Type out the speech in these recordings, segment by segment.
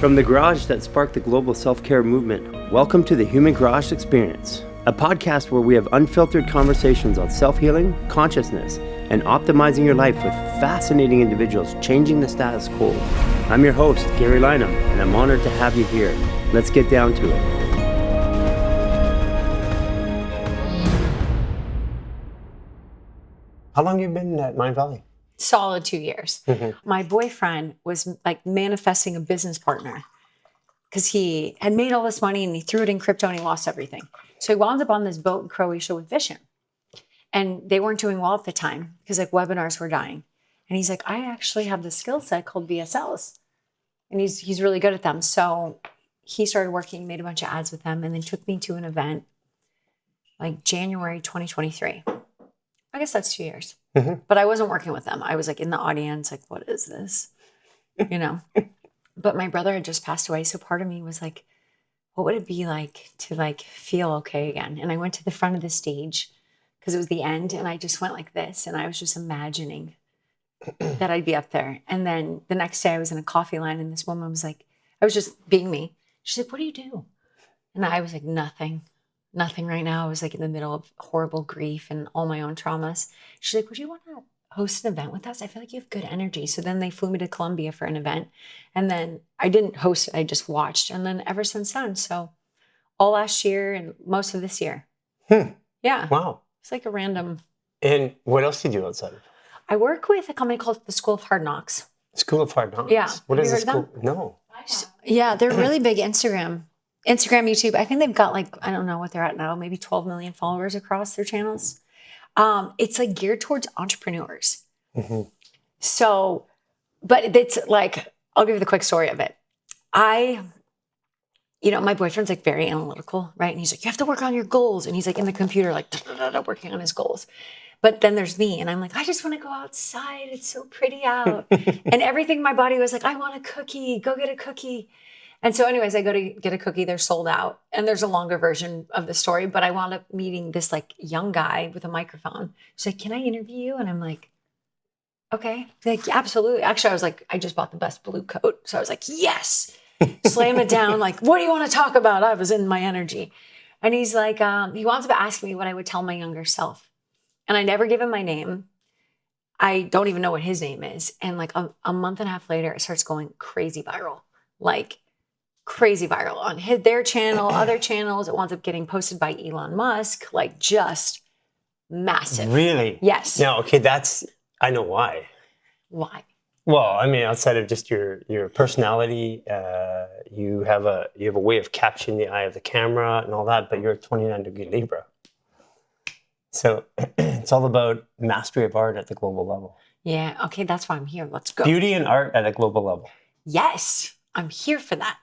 From the garage that sparked the global self-care movement, welcome to the Human Garage Experience, a podcast where we have unfiltered conversations on self-healing, consciousness, and optimizing your life with fascinating individuals changing the status quo. I'm your host, Garry Lineham, and I'm honored to have you here. Let's get down to it. How long have you been at Mind Valley? Solid 2 years. Mm-hmm. My boyfriend was like manifesting a business partner because he had made all this money and he threw it in crypto and he lost everything. So he wound up on this boat in Croatia with Vision. And they weren't doing well at the time because like webinars were dying. And he's like, I actually have this skill set called VSLs. And he's really good at them. So he started working, made a bunch of ads with them, and then took me to an event like January 2023. I guess that's 2 years. Mm-hmm. But I wasn't working with them. I was like in the audience, like, what is this? You know? But my brother had just passed away. So part of me was like, what would it be like to like feel okay again? And I went to the front of the stage because it was the end. And I just went like this. And I was just imagining that I'd be up there. And then the next day I was in a coffee line and this woman was like, I was just being me. She's like, what do you do? And I was like, nothing right now. I was like in the middle of horrible grief and all my own traumas. She's like, would you want to host an event with us? I feel like you have good energy. So then they flew me to Colombia for an event. And then I didn't host it. I just watched. And then ever since then, so all last year and most of this year. Yeah. Wow. It's like a random. And what else do you do outside of I work with a company called the School of Hard Knocks. School of Hard Knocks? Yeah. What Have is you the heard of school? No. Yeah, they're really big Instagram, YouTube. I think they've got like, I don't know what they're at now, maybe 12 million followers across their channels. It's like geared towards entrepreneurs. Mm-hmm. So, but it's like, I'll give you the quick story of it. My boyfriend's like very analytical, right? And he's like, you have to work on your goals. And he's like in the computer, like working on his goals. But then there's me and I'm like, I just want to go outside. It's so pretty out. And everything in my body was like, I want a cookie, go get a cookie. And so anyways, I go to get a cookie, they're sold out. And there's a longer version of the story, but I wound up meeting this like young guy with a microphone. She's like, can I interview you? And I'm like, okay. Like, absolutely. Actually, I was like, I just bought the best blue coat. So I was like, yes, slam it down. Like, what do you want to talk about? I was in my energy. And he's like, he wants to ask me what I would tell my younger self. And I never give him my name. I don't even know what his name is. And like a month and a half later, it starts going crazy viral. Like crazy viral on their channel, other channels. It winds up getting posted by Elon Musk, like just massive. Really? Yes. No, okay, I know why. Why? Well, I mean, outside of just your personality, you have a way of capturing the eye of the camera and all that, but you're a 29-degree Libra. So it's all about mastery of art at the global level. Yeah. Okay. That's why I'm here. Let's go. Beauty and art at a global level. Yes. I'm here for that.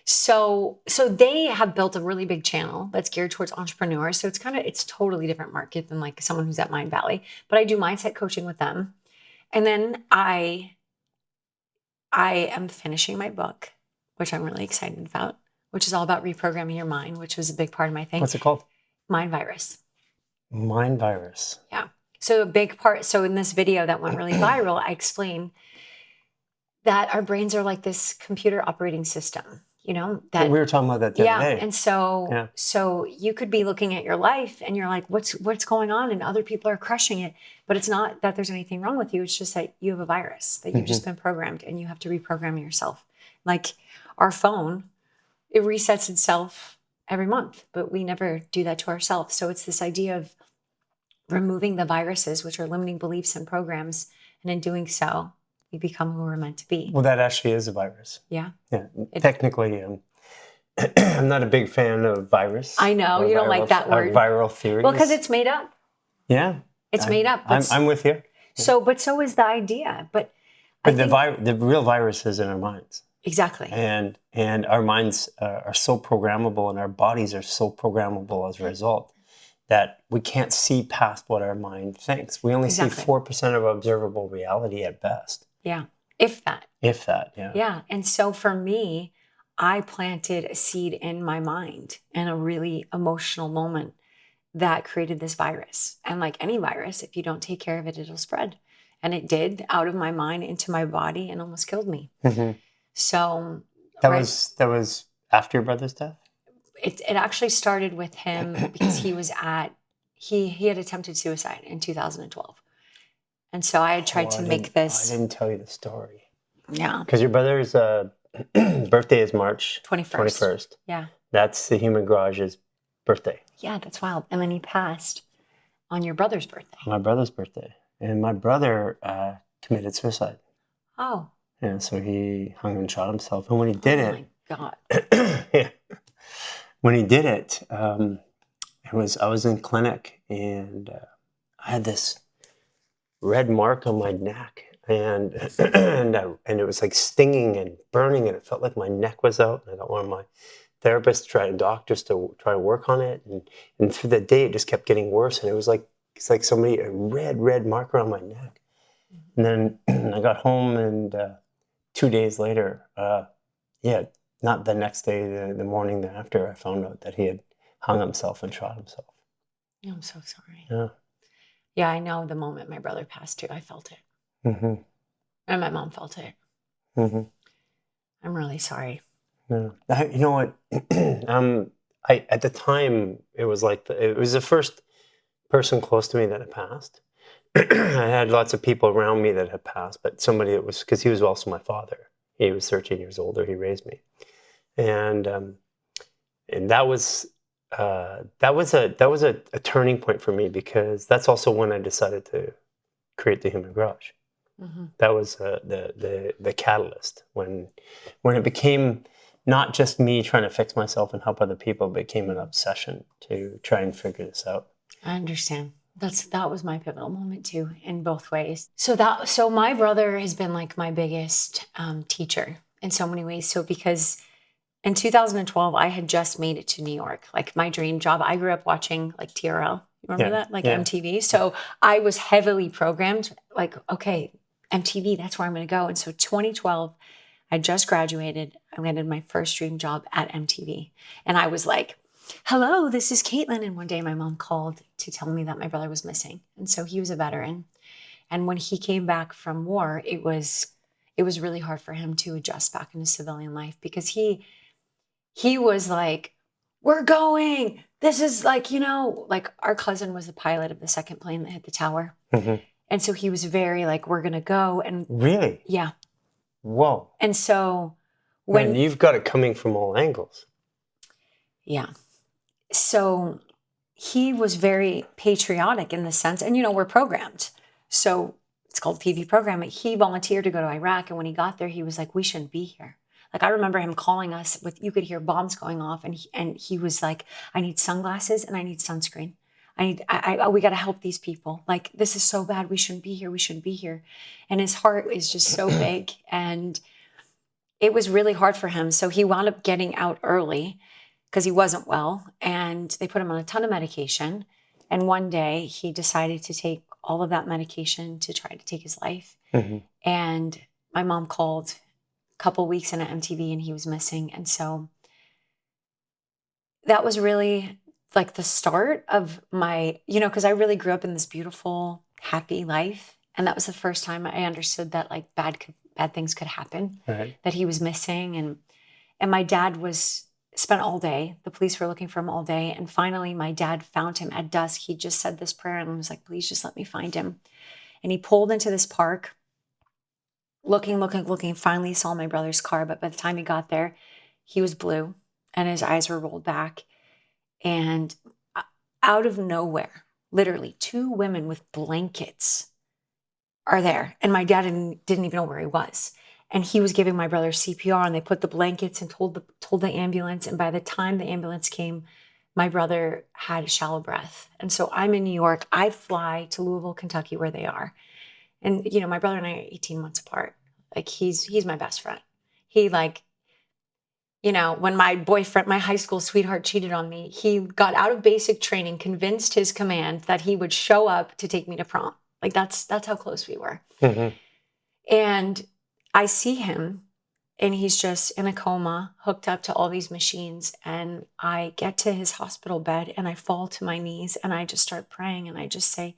So they have built a really big channel that's geared towards entrepreneurs. So it's totally different market than like someone who's at Mind Valley, but I do mindset coaching with them. And then I am finishing my book, which I'm really excited about, which is all about reprogramming your mind, which was a big part of my thing. What's it called? Mind Virus. Mind Virus. Yeah. So a big part. So in this video that went really viral, I explain that our brains are like this computer operating system, that we were talking about that the other day. And so you could be looking at your life and you're like, what's going on? And other people are crushing it, but it's not that there's anything wrong with you. It's just that you have a virus that you've just been programmed and you have to reprogram yourself. Like our phone, it resets itself every month, but we never do that to ourselves. So it's this idea of removing the viruses, which are limiting beliefs and programs. And in doing so, we become who we're meant to be. Well, that actually is a virus. Yeah. Yeah. Technically, I'm not a big fan of virus. I know. You don't like that word. Viral theories. Well, because it's made up. Yeah. It's made up. I'm with you. So is the idea. But the real virus is in our minds. Exactly. And our minds are so programmable and our bodies are so programmable as a result that we can't see past what our mind thinks. We only see 4% of observable reality at best. Yeah. If that, yeah. Yeah. And so for me, I planted a seed in my mind in a really emotional moment that created this virus. And like any virus, if you don't take care of it, it'll spread. And it did, out of my mind into my body and almost killed me. Mm-hmm. So That Right. was after your brother's death? It actually started with him because he had attempted suicide in 2012. And so I had tried to make this. I didn't tell you the story. Yeah. Because your brother's birthday is March 21st. 21st. Yeah. That's the Human Garage's birthday. Yeah, that's wild. And then he passed on your brother's birthday. My brother's birthday. And my brother committed suicide. Oh. Yeah, so he hung and shot himself. And when he did Oh my God. yeah. When he did it, I was in clinic and I had this red mark on my neck and and it was like stinging and burning and it felt like my neck was out. And I got one of my therapists, doctors to try to work on it. And through the day, it just kept getting worse. And it's like a red marker on my neck. And then I got home and 2 days later, not the next day, the morning after, I found out that he had hung himself and shot himself. I'm so sorry. Yeah. Yeah, I know the moment my brother passed too. I felt it. Mm-hmm. And my mom felt it. Mm-hmm. I'm really sorry. Yeah. You know what? I at the time it was the first person close to me that had passed. I had lots of people around me that had passed, but somebody that was, because he was also my father. He was 13 years older. He raised me, and that was a turning point for me, because that's also when I decided to create the Human Garage. Mm-hmm. That was the catalyst when it became not just me trying to fix myself and help other people, it became an obsession to try and figure this out. I understand. That was my pivotal moment too, in both ways. So my brother has been like my biggest teacher in so many ways. So because in 2012, I had just made it to New York, like my dream job. I grew up watching like TRL. You remember that? Like MTV. So I was heavily programmed like, okay, MTV, that's where I'm going to go. And so 2012, I just graduated. I landed my first dream job at MTV. And I was like, hello, this is Kaitlin. And one day my mom called to tell me that my brother was missing. And so he was a veteran. And when he came back from war, it was really hard for him to adjust back into civilian life, because he was like, we're going. This is like, like our cousin was the pilot of the second plane that hit the tower. Mm-hmm. And so he was very like, we're going to go. And really? Yeah. Whoa. And so when you've got it coming from all angles. Yeah. So he was very patriotic in the sense, and we're programmed. So it's called TV programming. He volunteered to go to Iraq. And when he got there, he was like, we shouldn't be here. Like, I remember him calling us you could hear bombs going off. And he was like, I need sunglasses and I need sunscreen. We got to help these people. Like, this is so bad. We shouldn't be here. We shouldn't be here. And his heart is just so big. And it was really hard for him. So he wound up getting out early because he wasn't well. And they put him on a ton of medication. And one day he decided to take all of that medication to try to take his life. Mm-hmm. And my mom called couple weeks into MTV and he was missing. And so that was really like the start of my, because I really grew up in this beautiful, happy life. And that was the first time I understood that like bad things could happen, right. That he was missing. And my dad spent all day. The police were looking for him all day. And finally my dad found him at dusk. He just said this prayer and was like, please just let me find him. And he pulled into this park, looking, finally saw my brother's car. But by the time he got there, he was blue and his eyes were rolled back. And out of nowhere, literally 2 women with blankets are there. And my dad didn't even know where he was. And he was giving my brother CPR, and they put the blankets and told the ambulance. And by the time the ambulance came, my brother had shallow breath. And so I'm in New York. I fly to Louisville, Kentucky, where they are. And, my brother and I are 18 months apart. Like, he's my best friend. He when my high school sweetheart cheated on me, he got out of basic training, convinced his command that he would show up to take me to prom. Like, that's how close we were. Mm-hmm. And I see him and he's just in a coma, hooked up to all these machines. And I get to his hospital bed and I fall to my knees and I just start praying. And I just say,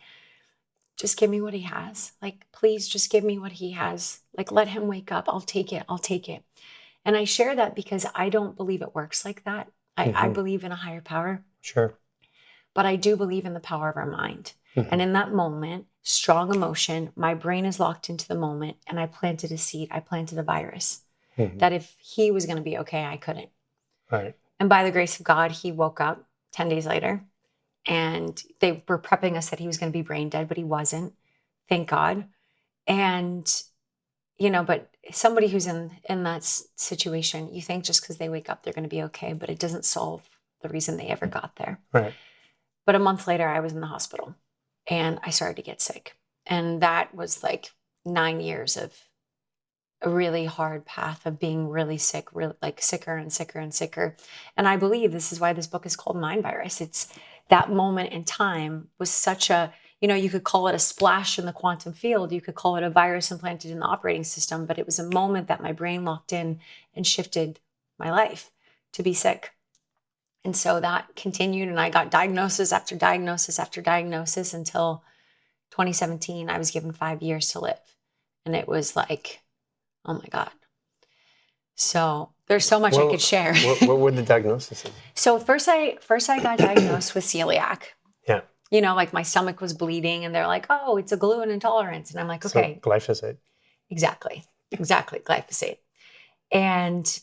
just give me what he has. Like, please just give me what he has. Like, let him wake up. I'll take it. And I share that because I don't believe it works like that. I believe in a higher power. Sure. But I do believe in the power of our mind. And in that moment, strong emotion, my brain is locked into the moment, and I planted a seed. I planted a virus that if he was going to be okay, I couldn't. Right. And by the grace of God, he woke up 10 days later, and they were prepping us that he was going to be brain dead, but he wasn't. Thank God. And, but somebody who's in that situation, you think just because they wake up, they're going to be okay, but it doesn't solve the reason they ever got there. Right. But a month later, I was in the hospital and I started to get sick. And that was like 9 years of a really hard path of being really sick, really like sicker and sicker and sicker. And I believe this is why this book is called Mind Virus. It's that moment in time was such a, you could call it a splash in the quantum field. You could call it a virus implanted in the operating system, but it was a moment that my brain locked in and shifted my life to be sick. And so that continued, and I got diagnosis after diagnosis after diagnosis until 2017. I was given 5 years to live. And it was like, oh my God. So there's so much I could share. What were the diagnoses? So first I got diagnosed with celiac. Yeah. Like my stomach was bleeding, and they're like, oh, it's a gluten intolerance. And I'm like, okay. So glyphosate. Exactly, glyphosate. And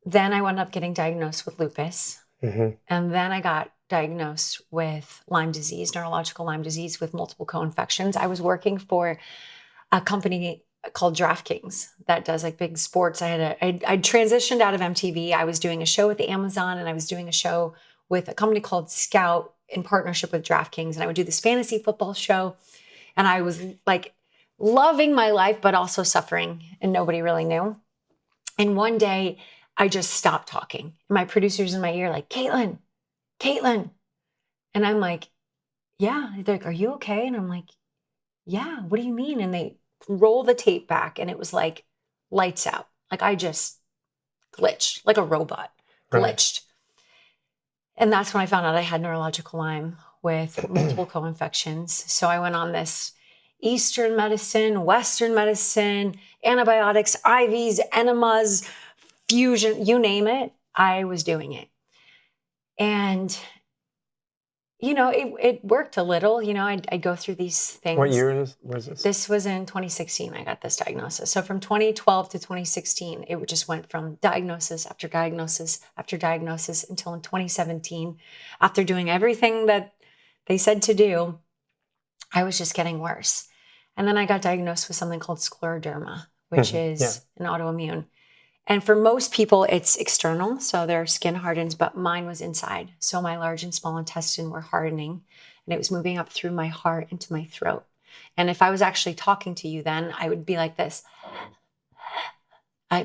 then I wound up getting diagnosed with lupus. And then I got diagnosed with Lyme disease, neurological Lyme disease with multiple co-infections. I was working for a company called DraftKings that does like big sports. I transitioned out of MTV. I was doing a show with the Amazon, and I was doing a show with a company called Scout in partnership with DraftKings. And I would do this fantasy football show. And I was like loving my life, but also suffering, and nobody really knew. And one day I just stopped talking. My producer's in my ear like, Kaitlin. And I'm like, yeah. They're like, are you okay? And I'm like, yeah, what do you mean? And they roll the tape back, and it was like lights out. Like I just glitched like a robot, glitched. And that's when I found out I had neurological Lyme with multiple co-infections. So I went on this Eastern medicine, Western medicine, antibiotics, IVs, enemas, fusion, you name it, I was doing it. And, it worked a little. I'd go through these things. What year was this? This was in 2016. I got this diagnosis. So from 2012 to 2016, it just went from diagnosis after diagnosis after diagnosis until in 2017, after doing everything that they said to do, I was just getting worse. And then I got diagnosed with something called scleroderma, which is an autoimmune. And for most people, it's external, so their skin hardens, but mine was inside. So my large and small intestine were hardening, and it was moving up through my heart into my throat. And if I was actually talking to you then, I would be like this,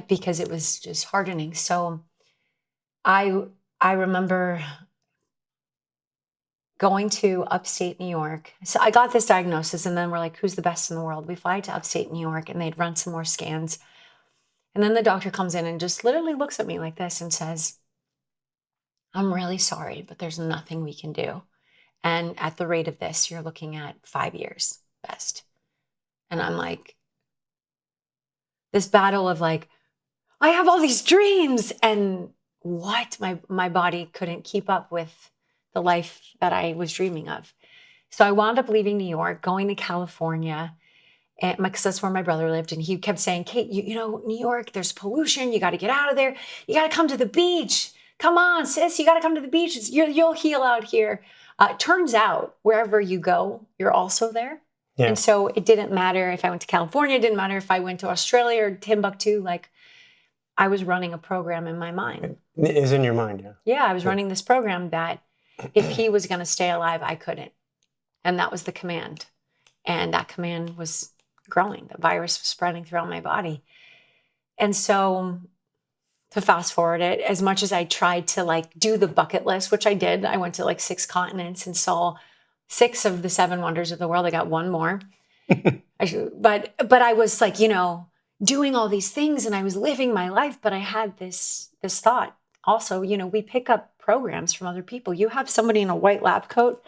because it was just hardening. So I remember going to upstate New York. So I got this diagnosis, and then we're like, who's the best in the world? We fly to upstate New York, and they'd run some more scans. And then the doctor comes in and just literally looks at me like this and says, I'm really sorry, but there's nothing we can do. And at the rate of this, you're looking at 5 years best. And I'm like, this battle of like, I have all these dreams, and what? My body couldn't keep up with the life that I was dreaming of. So I wound up leaving New York, going to California, and because that's where my brother lived. And he kept saying, Kate, New York, there's pollution. You got to get out of there. You got to come to the beach. Come on, sis, you got to come to the beach. You'll heal out here. Turns out wherever you go, you're also there. Yeah. And so it didn't matter if I went to California. It didn't matter if I went to Australia or Timbuktu. Like I was running a program in my mind. It is in your mind, yeah. Yeah, I was running this program that if he was going to stay alive, I couldn't. And that was the command. And that command was growing. The virus was spreading throughout my body. And so to fast forward it, as much as I tried to like do the bucket list, which I did, I went to like 6 continents and saw 6 of the 7 wonders of the world. I got 1 more. But I was like, doing all these things, and I was living my life, but I had this thought. Also, we pick up programs from other people. You have somebody in a white lab coat,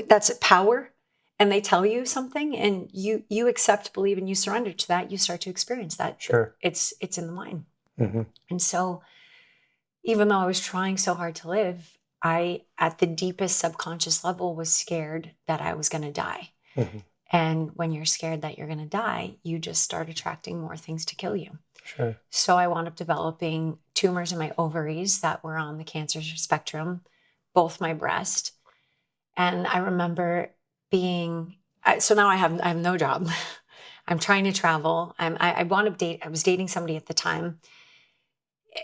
that's power, and they tell you something, and you accept, believe, and you surrender to that, you start to experience that. Sure. It's in the mind. And so even though I was trying so hard to live, I, at the deepest subconscious level, was scared that I was going to die. And when you're scared that you're going to die, you just start attracting more things to kill you. Sure. So I wound up developing tumors in my ovaries that were on the cancer spectrum, both my breast. And I remember being, so now I have no job. I'm trying to travel. I was dating somebody at the time,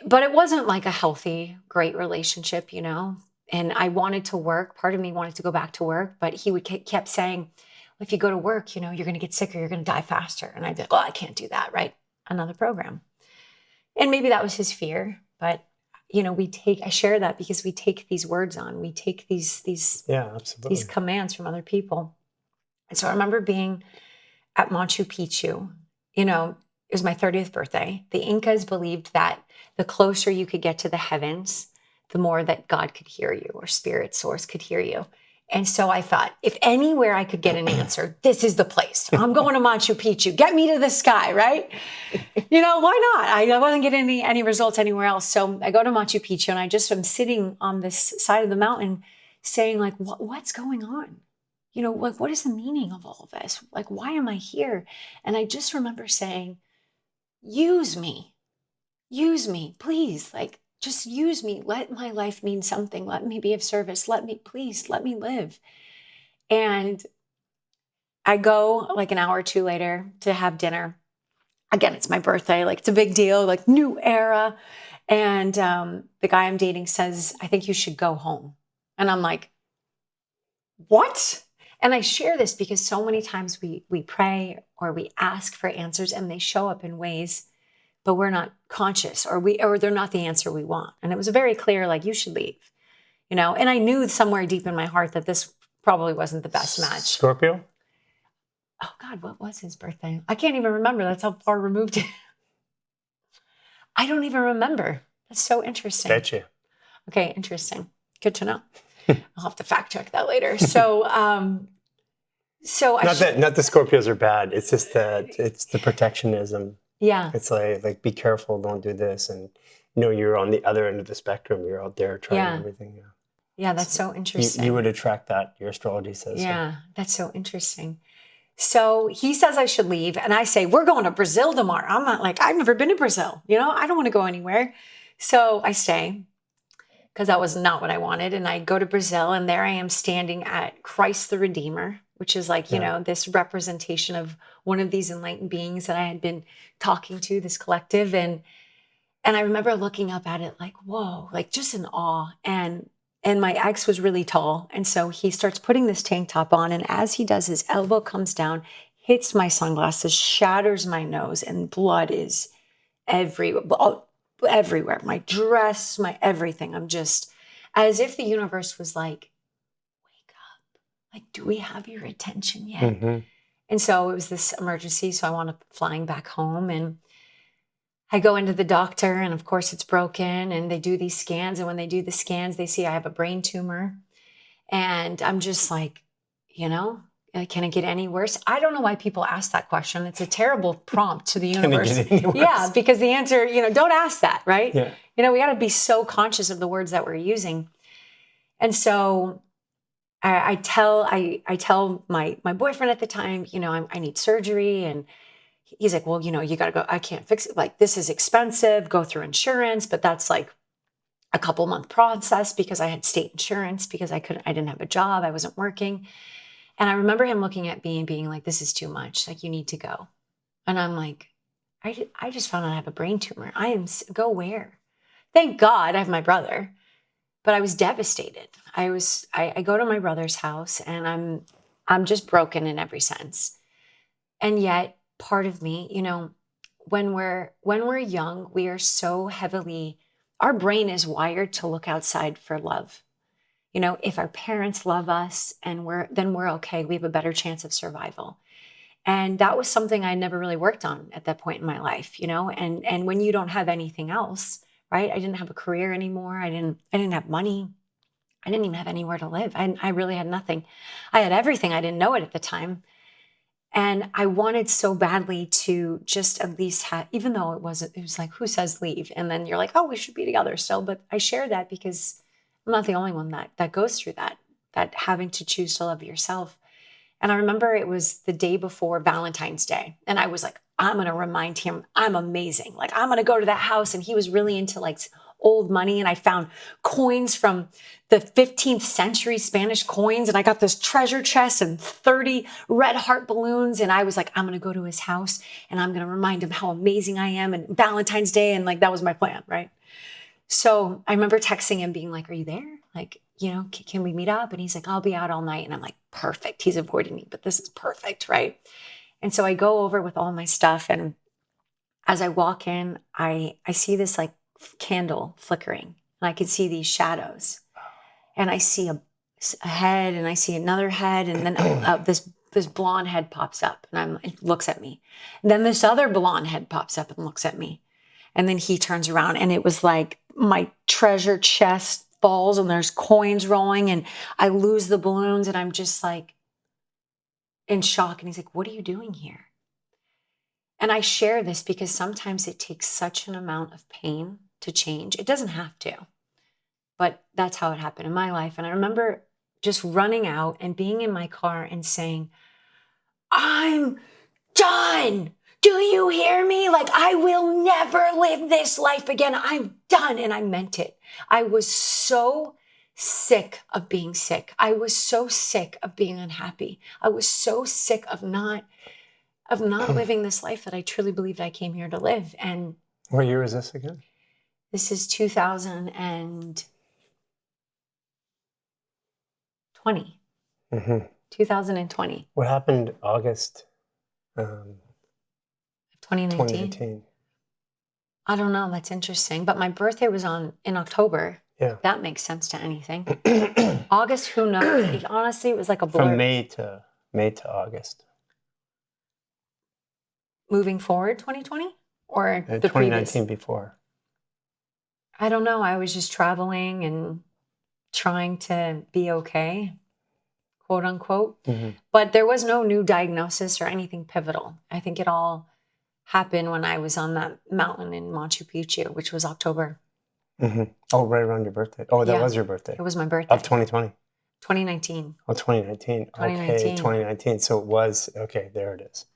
but it wasn't like a healthy, great relationship, you know? And I wanted to work. Part of me wanted to go back to work, but he would kept saying, well, if you go to work, you know, you're going to get sicker, you're going to die faster. And I'd be like, well, I can't do that, right? Another program. And maybe that was his fear, but you know, I share that because we take these words on, we take these absolutely. these commands from other people. And so I remember being at Machu Picchu, you know, it was my 30th birthday. The Incas believed that the closer you could get to the heavens, the more that God could hear you, or spirit source could hear you. And so I thought, if anywhere I could get an answer, this is the place. I'm going to Machu Picchu. Get me to the sky, right? You know, why not? I wasn't getting any results anywhere else. So I go to Machu Picchu, and I just am sitting on this side of the mountain saying, like, what's going on? You know, like, what is the meaning of all of this? Like, why am I here? And I just remember saying, use me, please. Like, just use me. Let my life mean something. Let me be of service. Let me live. And I go like an hour or two later to have dinner. Again, it's my birthday. Like, it's a big deal, like new era. And the guy I'm dating says, I think you should go home. And I'm like, what? And I share this because so many times we pray or we ask for answers and they show up in ways, but we're not conscious, or they're not the answer we want. And it was very clear, like, you should leave, you know? And I knew somewhere deep in my heart that this probably wasn't the best match. Scorpio? Oh God, what was his birthday? I can't even remember. That's how far removed it. I don't even remember. That's so interesting. Betcha. Okay, interesting. Good to know. I'll have to fact check that later. So, not the Scorpios are bad. It's just that it's the protectionism. Yeah. It's like be careful, don't do this, and you know you're on the other end of the spectrum. You're out there trying everything. Yeah. Yeah, that's so interesting. You would attract that. Your astrology says. Yeah, that's so interesting. So he says I should leave, and I say, we're going to Brazil tomorrow. I'm not like, I've never been to Brazil. You know, I don't want to go anywhere. So I stay, because that was not what I wanted. And I go to Brazil, and there I am standing at Christ the Redeemer, which is like, you know, this representation of one of these enlightened beings that I had been talking to, this collective. And I remember looking up at it like, whoa, like just in awe. And my ex was really tall. And so he starts putting this tank top on. And as he does, his elbow comes down, hits my sunglasses, shatters my nose, and blood is everywhere. My dress, my everything. I'm just, as if the universe was like, wake up. Like, do we have your attention yet? Mm-hmm. And so it was this emergency. So I wound up flying back home, and I go into the doctor, and of course it's broken, and they do these scans. And when they do the scans, they see I have a brain tumor. And I'm just like, you know, can it get any worse? I don't know why people ask that question. It's a terrible prompt to the universe. Can it get any worse? Yeah, because the answer, you know, don't ask that, right? Yeah. You know, we got to be so conscious of the words that we're using. And so I tell my boyfriend at the time, you know, I need surgery. And he's like, well, you know, you got to go. I can't fix it. Like, this is expensive. Go through insurance. But that's like a couple month process, because I had state insurance, because I didn't have a job. I wasn't working. And I remember him looking at me and being like, this is too much. Like, you need to go. And I'm like, I just found out I have a brain tumor. Go where? Thank God I have my brother. But I was devastated. I go to my brother's house, and I'm just broken in every sense. And yet part of me, you know, when we're young, we are so heavily, our brain is wired to look outside for love. You know, if our parents love us and then we're okay, we have a better chance of survival. And that was something I never really worked on at that point in my life, you know, and when you don't have anything else, right? I didn't have a career anymore. I didn't have money. I didn't even have anywhere to live. I really had nothing. I had everything. I didn't know it at the time. And I wanted so badly to just at least have, even though it was like, who says leave? And then you're like, oh, we should be together still. But I share that because I'm not the only one that goes through that having to choose to love yourself. And I remember it was the day before Valentine's Day. And I was like, I'm going to remind him I'm amazing. Like, I'm going to go to that house. And he was really into like old money. And I found coins from the 15th century Spanish coins. And I got this treasure chest and 30 red heart balloons. And I was like, I'm going to go to his house and I'm going to remind him how amazing I am. And Valentine's Day. And like, that was my plan. Right. So I remember texting him being like, are you there? Like, can we meet up? And he's like, I'll be out all night. And I'm like, perfect. He's avoiding me, but this is perfect. Right. And so I go over with all my stuff. And as I walk in, I see this like candle flickering and I could see these shadows and I see a head and I see another head. And then this blonde head pops up and it looks at me. And then this other blonde head pops up and looks at me. And then he turns around and it was like my treasure chest falls and there's coins rolling and I lose the balloons and I'm just like in shock. And he's like, what are you doing here? And I share this because sometimes it takes such an amount of pain to change. It doesn't have to, but that's how it happened in my life. And I remember just running out and being in my car and saying, I'm done. Do you hear me? Like, I will never live this life again. I'm done. And I meant it. I was so sick of being sick. I was so sick of being unhappy. I was so sick of not living this life that I truly believed I came here to live. And what year is this again? this is 2020. Mm-hmm. 2020. What happened August 2019? I don't know. That's interesting. But my birthday was in October. Yeah. That makes sense to anything. August, who knows? Honestly, it was like a blur. From May to August. Moving forward, 2020? Or the 2019 previous? before. I don't know. I was just traveling and trying to be okay, quote unquote. Mm-hmm. But there was no new diagnosis or anything pivotal. I think it all happened when I was on that mountain in Machu Picchu, which was October. Mm-hmm. Oh, right around your birthday. Oh, that was your birthday. It was my birthday. Of 2020. 2019. Oh, 2019. 2019. Okay, 2019. So it was, okay, there it is.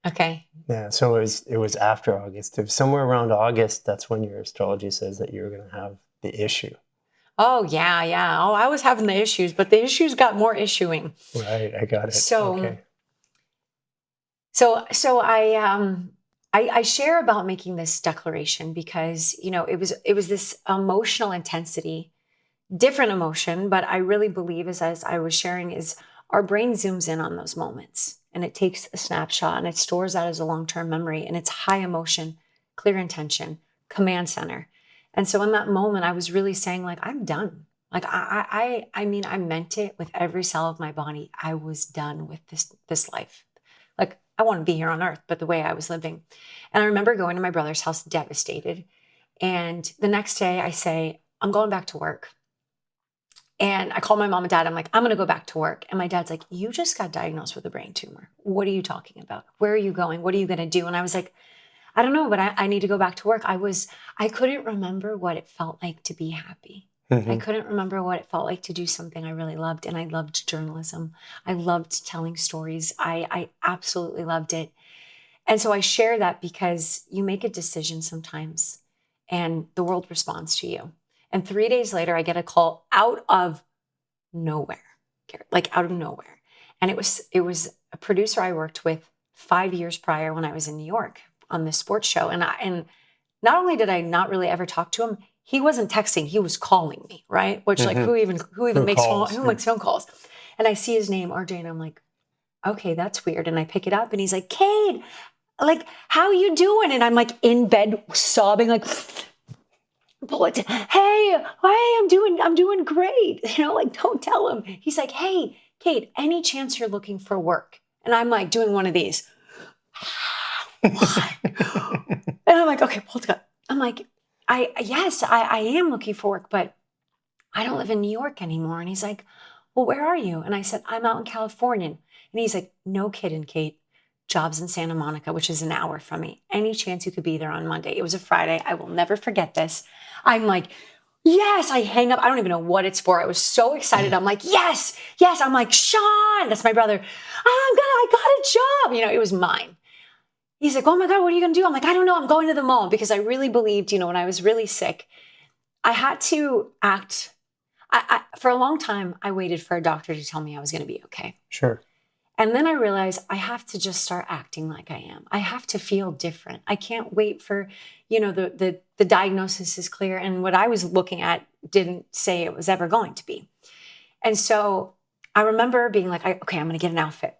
Okay. Yeah, so it was after August. It was somewhere around August, that's when your astrology says that you're going to have the issue. Oh, yeah. Oh, I was having the issues, but the issues got more issuing. Right, I got it. So, okay. So I share about making this declaration because, it was this emotional intensity, different emotion, but I really believe as I was sharing is our brain zooms in on those moments and it takes a snapshot and it stores that as a long-term memory and it's high emotion, clear intention, command center. And so in that moment, I was really saying like, I'm done. Like I mean, I meant it with every cell of my body. I was done with this life. Like I want to be here on earth, but the way I was living. And I remember going to my brother's house devastated. And the next day I say, I'm going back to work. And I call my mom and dad. I'm like, I'm going to go back to work. And my dad's like, you just got diagnosed with a brain tumor. What are you talking about? Where are you going? What are you going to do? And I was like, I don't know, but I need to go back to work. I couldn't remember what it felt like to be happy. Mm-hmm. I couldn't remember what it felt like to do something I really loved. And I loved journalism. I loved telling stories. I absolutely loved it. And so I share that because you make a decision sometimes and the world responds to you. And 3 days later, I get a call out of nowhere, like out of nowhere. And it was a producer I worked with 5 years prior when I was in New York on this sports show. And not only did I not really ever talk to him, he wasn't texting, he was calling me, right? Which like who even makes phone calls? And I see his name, RJ, and I'm like, okay, that's weird. And I pick it up and he's like, Kate, like, how you doing? And I'm like in bed sobbing, like, hey, I'm doing great. Like, don't tell him. He's like, hey, Kate, any chance you're looking for work? And I'm like doing one of these. And I'm like, okay, hold on. I'm like, yes, I am looking for work, but I don't live in New York anymore. And he's like, well, where are you? And I said, I'm out in California. And he's like, no kidding, Kate. jobs in Santa Monica, which is an hour from me. Any chance you could be there on Monday? It was a Friday. I will never forget this. I'm like, yes, I hang up. I don't even know what it's for. I was so excited. I'm like, yes. I'm like, Sean, that's my brother. I got a job. You know, it was mine. He's like, oh my God, what are you going to do? I'm like, I don't know. I'm going to the mall, because I really believed, you know, when I was really sick, I had to act. For a long time, I waited for a doctor to tell me I was going to be okay. Sure. And then I realized I have to just start acting like I am. I have to feel different. I can't wait for, you know, the diagnosis is clear. And what I was looking at didn't say it was ever going to be. And so I remember being like, okay, I'm going to get an outfit.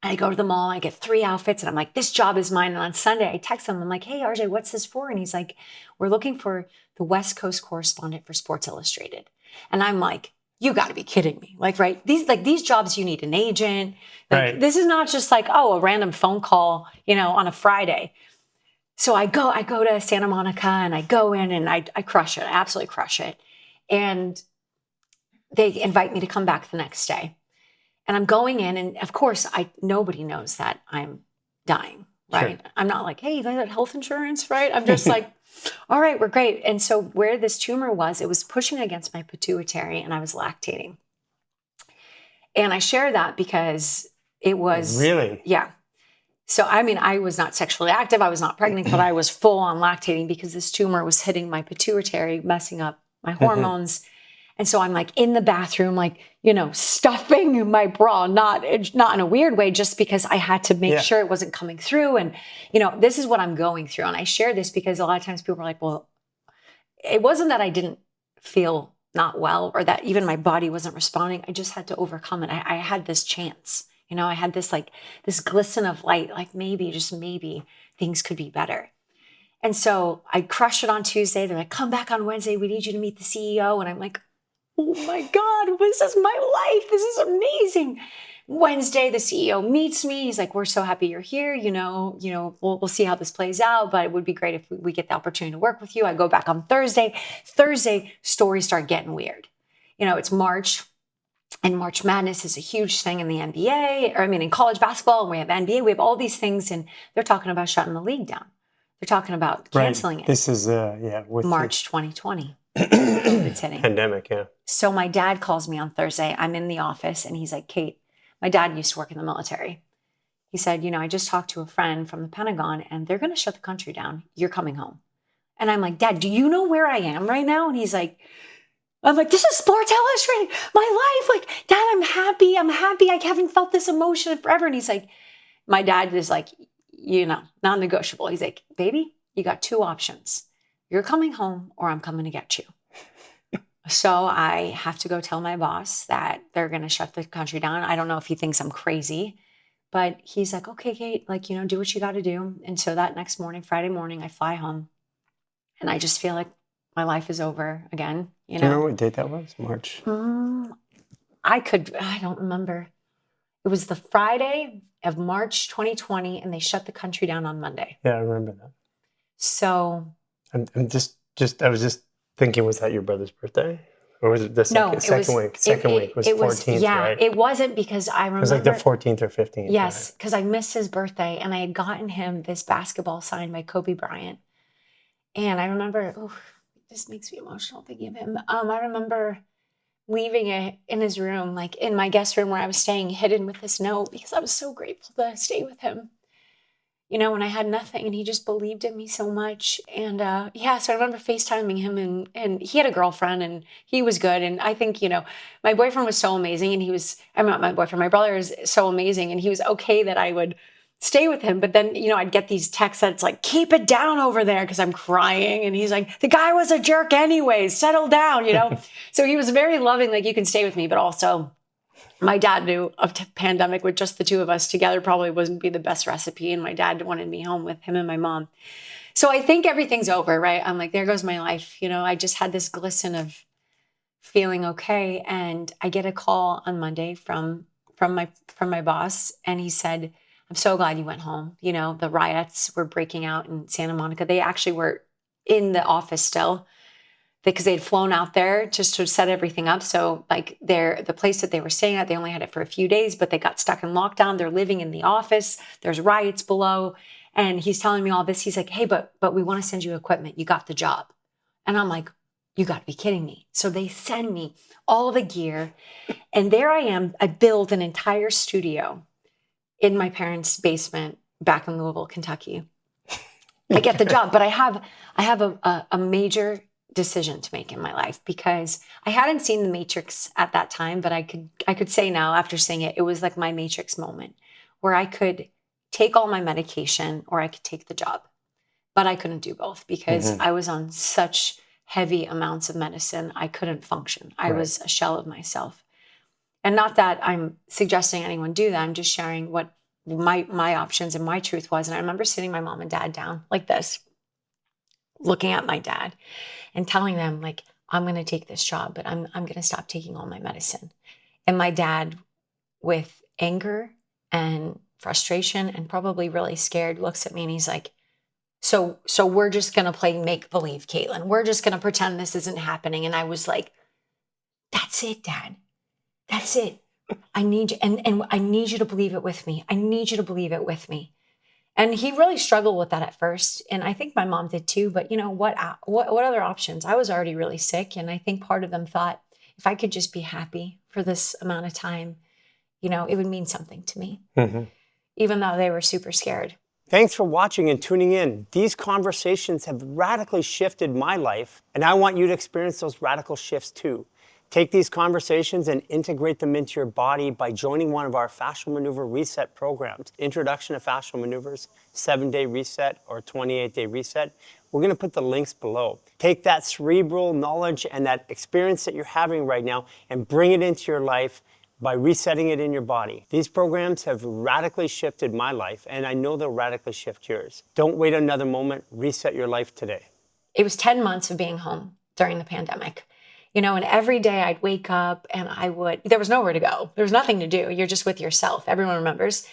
And I go to the mall, I get 3 outfits, and I'm like, this job is mine. And on Sunday, I text him, I'm like, hey, RJ, what's this for? And he's like, we're looking for the West Coast correspondent for Sports Illustrated. And I'm like, you got to be kidding me. Like, right? These jobs, you need an agent. Like, Right. This is not just like, oh, a random phone call, you know, on a Friday. So I go to Santa Monica, and I go in, and I crush it. I absolutely crush it. And they invite me to come back the next day. And I'm going in, and of course, nobody knows that I'm dying, right? Sure. I'm not like, hey, you guys have health insurance, right? I'm just like, all right, we're great. And so where this tumor was, it was pushing against my pituitary, and I was lactating. And I share that because it was... Really? Yeah. So, I mean, I was not sexually active. I was not pregnant, but I was full on lactating because this tumor was hitting my pituitary, messing up my hormones. And so I'm like in the bathroom, like, you know, stuffing my bra, not in a weird way, just because I had to make sure it wasn't coming through. And, you know, this is what I'm going through. And I share this because a lot of times people are like, well, it wasn't that I didn't feel not well or that even my body wasn't responding. I just had to overcome it. I had this chance, you know, I had this like this glisten of light, like maybe, just maybe things could be better. And so I crushed it on Tuesday. They're like, come back on Wednesday. We need you to meet the CEO. And I'm like, oh my God, this is my life. This is amazing. Wednesday, the CEO meets me. He's like, we're so happy you're here. You know, we'll see how this plays out, but it would be great if we get the opportunity to work with you. I go back on Thursday. Thursday, stories start getting weird. You know, it's March, and March Madness is a huge thing in the NBA, or I mean, in college basketball, and we have NBA, we have all these things, and they're talking about shutting the league down. They're talking about canceling it. This is, with March 2020. COVID's hitting. Pandemic, yeah. So my dad calls me on Thursday. I'm in the office, and he's like, Kate, my dad used to work in the military. He said, you know, I just talked to a friend from the Pentagon, and they're going to shut the country down. You're coming home. And I'm like, Dad, do you know where I am right now? And he's like, I'm like, this is Sports Illustrated, my life. Like, Dad, I'm happy. I haven't felt this emotion forever. And he's like, my dad is like, you know, non-negotiable. He's like, baby, you got 2 options. You're coming home, or I'm coming to get you. So I have to go tell my boss that they're going to shut the country down. I don't know if he thinks I'm crazy, but he's like, okay, Kate, like, you know, do what you got to do. And so that next morning, Friday morning, I fly home, and I just feel like my life is over again. You know? Do you remember what date that was? March? I don't remember. It was the Friday of March 2020, and they shut the country down on Monday. Yeah, I remember that. So I was just thinking, was that your brother's birthday? Or was it the second week? Second week was 14th, yeah, right? It wasn't, because I remember. It was like the 14th or 15th. Yes, because I missed his birthday, and I had gotten him this basketball signed by Kobe Bryant. And I remember, this makes me emotional thinking of him. I remember leaving it in his room, like in my guest room where I was staying, hidden with this note, because I was so grateful to stay with him. You know, when I had nothing, and he just believed in me so much. And so I remember FaceTiming him, and he had a girlfriend, and he was good. And I think, you know, my boyfriend was so amazing, and I'm not my boyfriend, my brother is so amazing, and he was okay that I would stay with him. But then, you know, I'd get these texts that's like, keep it down over there, because I'm crying. And he's like, the guy was a jerk anyways, settle down, you know? So he was very loving, like, you can stay with me, but also my dad knew a pandemic with just the 2 of us together probably wouldn't be the best recipe. And my dad wanted me home with him and my mom. So I think everything's over, right? I'm like, there goes my life. You know, I just had this glisten of feeling okay. And I get a call on Monday from my boss. And he said, I'm so glad you went home. You know, the riots were breaking out in Santa Monica. They actually were in the office still. because they had flown out there just to set everything up. So like the place that they were staying at, they only had it for a few days, but they got stuck in lockdown. They're living in the office. There's riots below. And he's telling me all this. He's like, hey, but we want to send you equipment. You got the job. And I'm like, you got to be kidding me. So they send me all the gear. And there I am. I built an entire studio in my parents' basement back in Louisville, Kentucky. I get the job, but I have a major decision to make in my life, because I hadn't seen The Matrix at that time, but I could say now, after seeing it, it was like my Matrix moment, where I could take all my medication or I could take the job, but I couldn't do both because I was on such heavy amounts of medicine. I couldn't function. I was a shell of myself. And not that I'm suggesting anyone do that. I'm just sharing what my options and my truth was. And I remember sitting my mom and dad down like this, looking at my dad and telling them, like, I'm going to take this job, but I'm going to stop taking all my medicine. And my dad, with anger and frustration and probably really scared, looks at me and he's like, so we're just going to play make believe, Kaitlin. We're just going to pretend this isn't happening. And I was like, that's it, Dad. That's it. I need you. And I need you to believe it with me. I need you to believe it with me. And he really struggled with that at first. And I think my mom did too. But you know, what other options? I was already really sick. And I think part of them thought, if I could just be happy for this amount of time, you know, it would mean something to me, even though they were super scared. Thanks for watching and tuning in. These conversations have radically shifted my life, and I want you to experience those radical shifts too. Take these conversations and integrate them into your body by joining one of our fascial maneuver reset programs. Introduction to Fascial Maneuvers, 7-day reset or 28-day reset. We're going to put the links below. Take that cerebral knowledge and that experience that you're having right now and bring it into your life by resetting it in your body. These programs have radically shifted my life, and I know they'll radically shift yours. Don't wait another moment. Reset your life today. It was 10 months of being home during the pandemic. You know, and every day I'd wake up and there was nowhere to go. There was nothing to do. You're just with yourself. Everyone remembers.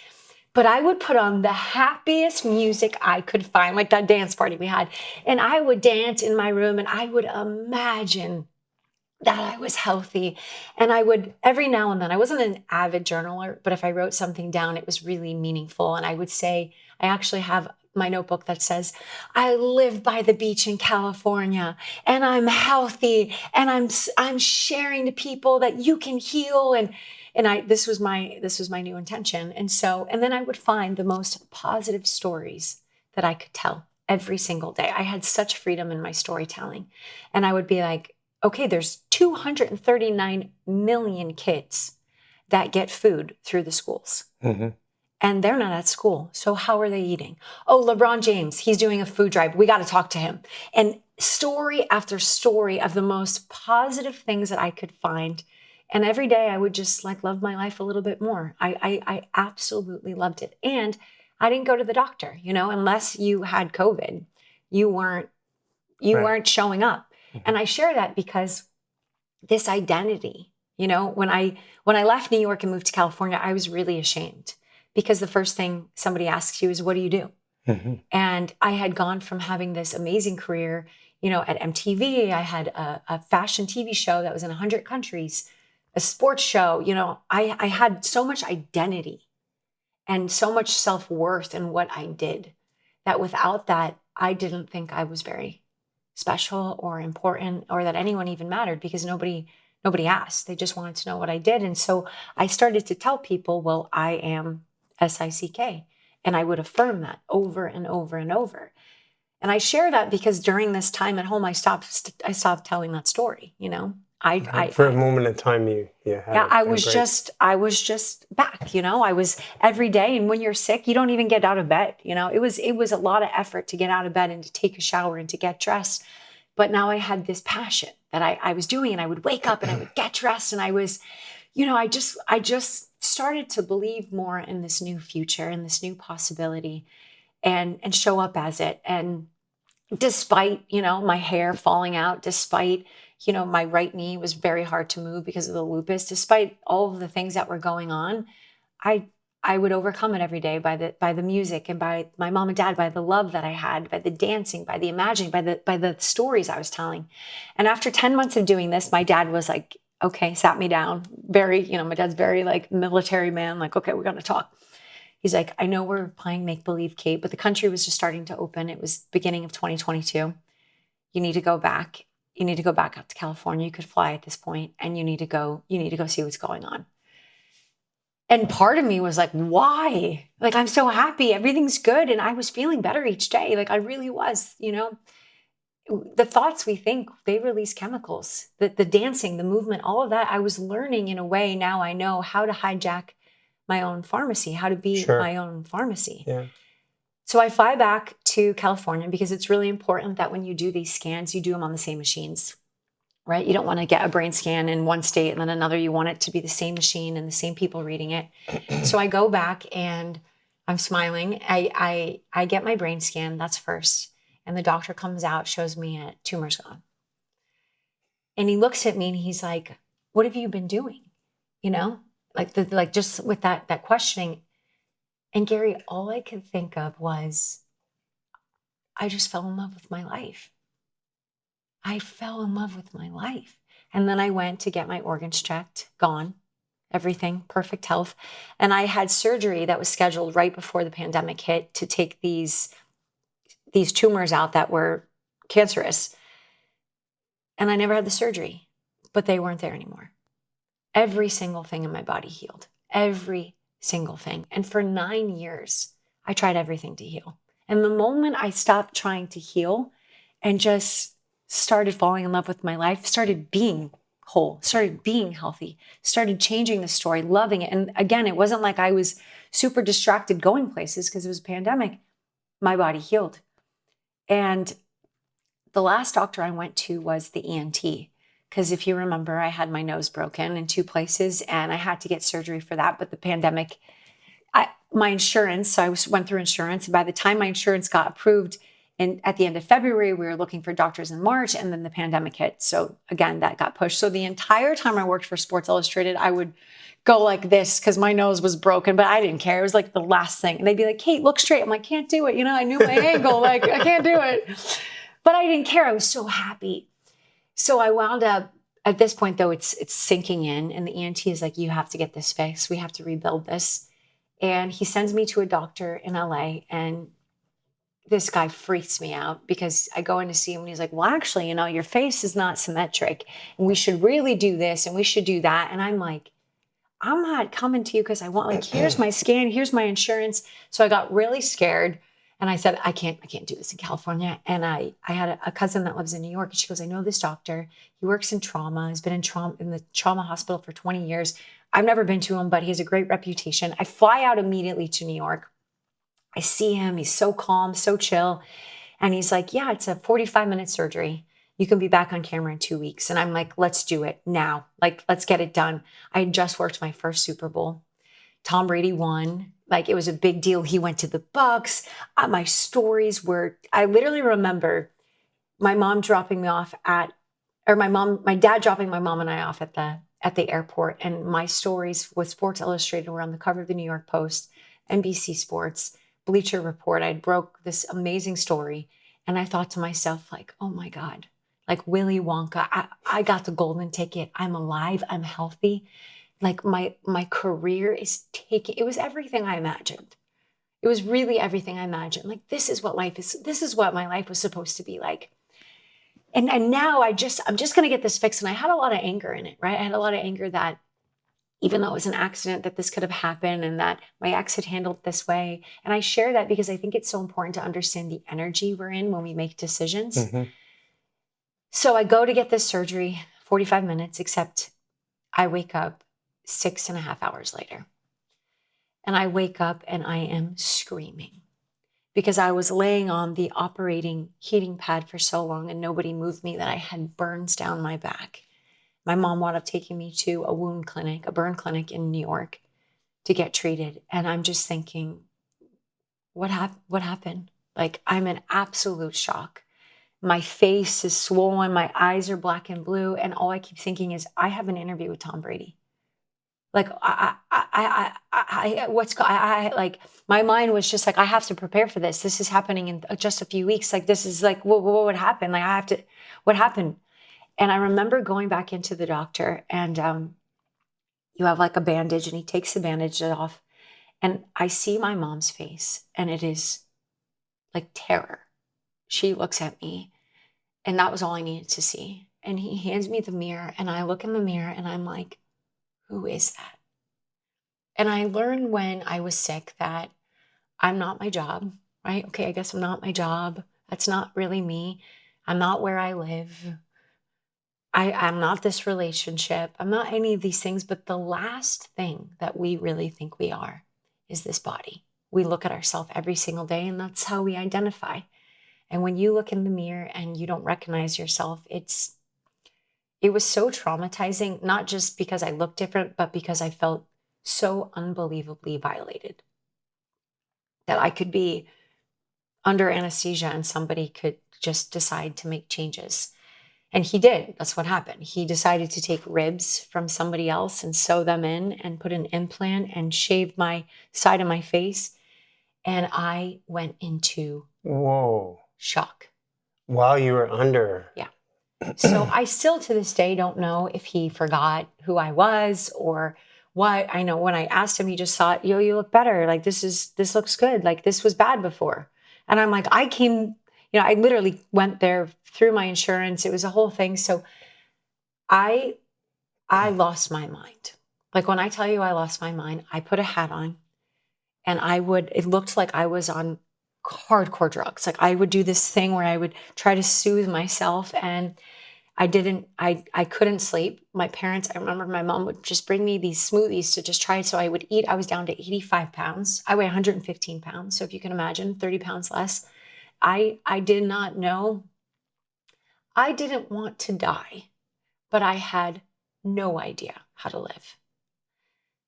But I would put on the happiest music I could find, like that dance party we had. And I would dance in my room and I would imagine that I was healthy. And I would, every now and then, I wasn't an avid journaler, but if I wrote something down, it was really meaningful. And I would say, I actually have my notebook that says, I live by the beach in California and I'm healthy and I'm sharing to people that you can heal. And this was my new intention. And then I would find the most positive stories that I could tell every single day. I had such freedom in my storytelling. And I would be like, okay, there's 239 million kids that get food through the schools. And they're not at school. So how are they eating? Oh, LeBron James, he's doing a food drive. We got to talk to him. And story after story of the most positive things that I could find. And every day I would just like love my life a little bit more. I absolutely loved it. And I didn't go to the doctor, you know, unless you had COVID, you weren't showing up. And I share that because this identity, you know, when I left New York and moved to California, I was really ashamed. Because the first thing somebody asks you is, what do you do? And I had gone from having this amazing career, you know, at MTV. I had a fashion TV show that was in 100 countries, a sports show. You know, I had so much identity and so much self-worth in what I did that without that, I didn't think I was very special or important or that anyone even mattered, because nobody asked. They just wanted to know what I did. And so I started to tell people, well, I am SICK. And I would affirm that over and over and over. And I share that because during this time at home, I stopped telling that story. You know, for a moment in time, I was just back, you know, I was every day. And when you're sick, you don't even get out of bed. You know, it was a lot of effort to get out of bed and to take a shower and to get dressed. But now I had this passion that I was doing, and I would wake up and I would get dressed, and I was, you know, I just started to believe more in this new future and this new possibility and show up as it. And despite, you know, my hair falling out, despite, you know, my right knee was very hard to move because of the lupus, despite all of the things that were going on, I I would overcome it every day by the music and by my mom and dad, by the love that I had, by the dancing, by the imagining, by the stories I was telling. And after 10 months of doing this, my dad was like, okay, sat me down. Very, my dad's very like military man, like, okay, we're going to talk. He's like, I know we're playing make-believe, Kate, but the country was just starting to open. It was beginning of 2022. You need to go back. You need to go back out to California. You could fly at this point, and you need to go see what's going on. And part of me was like, why? Like, I'm so happy. Everything's good. And I was feeling better each day. Like, I really was, The thoughts we think, they release chemicals. The dancing, the movement, all of that. I was learning in a way. Now I know how to hijack my own pharmacy, how to be my own pharmacy. Yeah. So I fly back to California because it's really important that when you do these scans, you do them on the same machines. Right? You don't want to get a brain scan in one state and then another. You want it to be the same machine and the same people reading it. So I go back and I'm smiling. I get my brain scan. That's first. And the doctor comes out, shows me a tumor's gone. And he looks at me and he's like, what have you been doing? Like just with that questioning. And Garry, all I could think of was, I just fell in love with my life. I fell in love with my life. And then I went to get my organs checked, gone, everything, perfect health. And I had surgery that was scheduled right before the pandemic hit to take these tumors out that were cancerous. And I never had the surgery, but they weren't there anymore. Every single thing in my body healed, every single thing. And for 9 years, I tried everything to heal. And the moment I stopped trying to heal and just started falling in love with my life, started being whole, started being healthy, started changing the story, loving it. And again, it wasn't like I was super distracted going places because it was a pandemic. My body healed. And the last doctor I went to was the ENT. Because if you remember, I had my nose broken in 2 places and I had to get surgery for that. But the pandemic, my insurance, so I went through insurance. And by the time my insurance got approved, and at the end of February, we were looking for doctors in March, and then the pandemic hit. So again, that got pushed. So the entire time I worked for Sports Illustrated, I would go like this because my nose was broken, but I didn't care. It was like the last thing. And they'd be like, Kate, look straight. I'm like, can't do it. I knew my angle. Like, I can't do it. But I didn't care. I was so happy. So I wound up, at this point, though, it's sinking in. And the ENT is like, you have to get this fixed. We have to rebuild this. And he sends me to a doctor in LA, and this guy freaks me out because I go in to see him and he's like, well, actually, your face is not symmetric and we should really do this and we should do that. And I'm like, I'm not coming to you because I want, like, here's my scan, here's my insurance. So I got really scared and I said, I can't do this in California. And I had a cousin that lives in New York, and she goes, I know this doctor. He works in trauma. He's been in the trauma hospital for 20 years. I've never been to him, but he has a great reputation. I fly out immediately to New York. I see him. He's so calm, so chill. And he's like, yeah, it's a 45-minute surgery. You can be back on camera in 2 weeks. And I'm like, let's do it now. Like, let's get it done. I had just worked my first Super Bowl. Tom Brady won. Like, it was a big deal. He went to the Bucks. My stories were, I literally remember my mom dropping me off my dad dropping my mom and I off at the airport. And my stories with Sports Illustrated were on the cover of the New York Post, NBC Sports, Bleacher Report. I broke this amazing story. And I thought to myself, like, oh my God, like Willy Wonka, I got the golden ticket. I'm alive. I'm healthy. Like my career is it was everything I imagined. It was really everything I imagined. Like, this is what life is. This is what my life was supposed to be like. And now I'm just going to get this fixed. And I had a lot of anger in it, right? I had a lot of anger that even though it was an accident, that this could have happened and that my ex had handled it this way. And I share that because I think it's so important to understand the energy we're in when we make decisions. Mm-hmm. So I go to get this surgery, 45 minutes, except I wake up 6.5 hours later. And I wake up and I am screaming because I was laying on the operating heating pad for so long and nobody moved me that I had burns down my back. My mom wound up taking me to a wound clinic, a burn clinic in New York to get treated. And I'm just thinking, what happened? Like, I'm in absolute shock. My face is swollen. My eyes are black and blue. And all I keep thinking is, I have an interview with Tom Brady. Like like my mind was just like, I have to prepare for this. This is happening in just a few weeks. Like, this is like, what would happen? Like, I have to, what happened? And I remember going back into the doctor, and you have like a bandage, and he takes the bandage off, and I see my mom's face, and it is like terror. She looks at me, and that was all I needed to see. And he hands me the mirror, and I look in the mirror, and I'm like, who is that? And I learned when I was sick that I'm not my job, right? Okay, I guess I'm not my job. That's not really me. I'm not where I live. I'm not this relationship. I'm not any of these things. But the last thing that we really think we are is this body. We look at ourselves every single day, and that's how we identify. And when you look in the mirror and you don't recognize yourself, it was so traumatizing, not just because I looked different, but because I felt so unbelievably violated. That I could be under anesthesia and somebody could just decide to make changes. And he did. That's what happened. He decided to take ribs from somebody else and sew them in and put an implant and shave my side of my face. And I went into Whoa. shock. While you were under. Yeah. So I still to this day don't know if he forgot who I was or what. I know when I asked him, he just thought, yo, you look better. Like, this looks good. Like, this was bad before. And I'm like, I literally went there through my insurance. It was a whole thing. So I lost my mind. Like, when I tell you I lost my mind, I put a hat on, and it looked like I was on hardcore drugs. Like, I would do this thing where I would try to soothe myself, and I couldn't sleep. My parents, I remember my mom would just bring me these smoothies to just try. So I would eat. I was down to 85 pounds. I weigh 115 pounds. So if you can imagine, 30 pounds less. I did not know. I didn't want to die, but I had no idea how to live.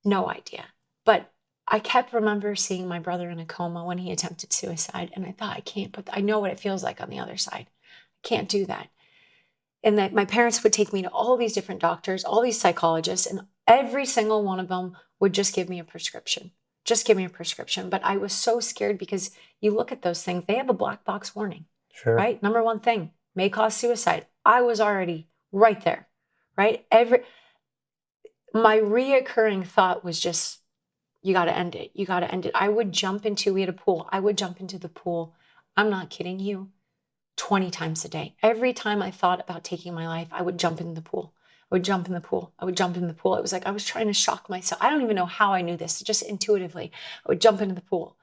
No idea. But I kept remember seeing my brother in a coma when he attempted suicide. And I thought, I know what it feels like on the other side. I can't do that. And that my parents would take me to all these different doctors, all these psychologists, and every single one of them would just give me a prescription. Just give me a prescription. But I was so scared because you look at those things, they have a black box warning, Sure. right? Number one thing, may cause suicide. I was already right there, right? My reoccurring thought was just, you got to end it. You got to end it. We had a pool. I would jump into the pool. I'm not kidding you. 20 times a day. Every time I thought about taking my life, I would jump in the pool. I would jump in the pool. I would jump in the pool. It was like I was trying to shock myself. I don't even know how I knew this, just intuitively. I would jump into the pool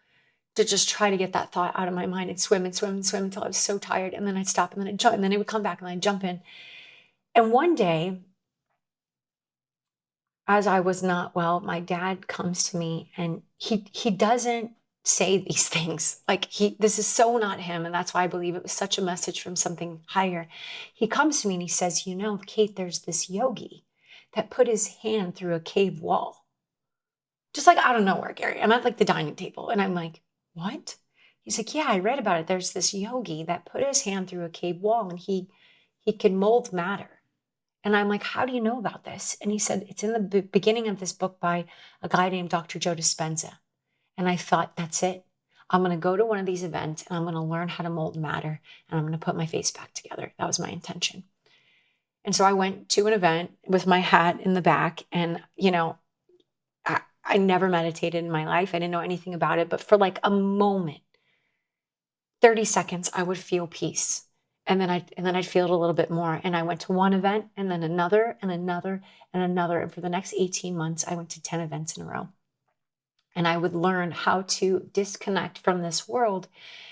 to just try to get that thought out of my mind and swim and swim and swim until I was so tired. And then I'd stop, and then I'd jump, and then it would come back, and I'd jump in. And one day, as I was not well, my dad comes to me, and he doesn't say these things. Like, this is so not him. And that's why I believe it was such a message from something higher. He comes to me and he says, Kate, there's this yogi that put his hand through a cave wall. Just like out of nowhere, Gary. I'm at like the dining table, and I'm like, what? He's like, yeah, I read about it. There's this yogi that put his hand through a cave wall, and he can mold matter. And I'm like, how do you know about this? And he said, it's in the beginning of this book by a guy named Dr. Joe Dispenza. And I thought, that's it. I'm going to go to one of these events, and I'm going to learn how to mold matter, and I'm going to put my face back together. That was my intention. And so I went to an event with my hat in the back, and, I never meditated in my life. I didn't know anything about it, but for like a moment, 30 seconds, I would feel peace. And then I'd feel it a little bit more. And I went to one event, and then another and another and another. And for the next 18 months, I went to 10 events in a row. And I would learn how to disconnect from this world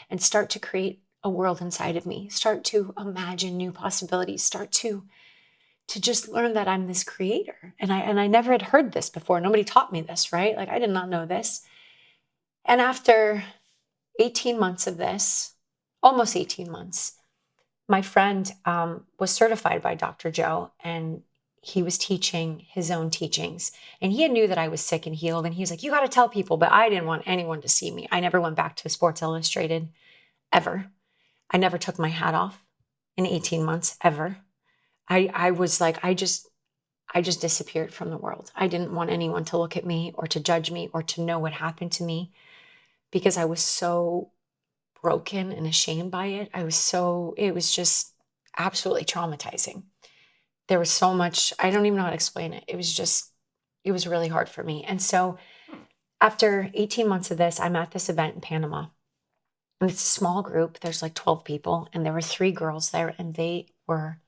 and start to create a world inside of me, start to imagine new possibilities, start to just learn that I'm this creator. And I never had heard this before. Nobody taught me this, right? Like, I did not know this. And after 18 months of this, almost 18 months, my friend was certified by Dr. Joe, and he was teaching his own teachings. And he knew that I was sick and healed. And he was like, you got to tell people. But I didn't want anyone to see me. I never went back to Sports Illustrated, ever. I never took my hat off in 18 months, ever. I was like, I just disappeared from the world. I didn't want anyone to look at me or to judge me or to know what happened to me because I was so broken and ashamed by it. It was just absolutely traumatizing. There was so much, I don't even know how to explain it. It was really hard for me. And so after 18 months of this, I'm at this event in Panama. And it's a small group. There's like 12 people. And there were 3 girls there. And they were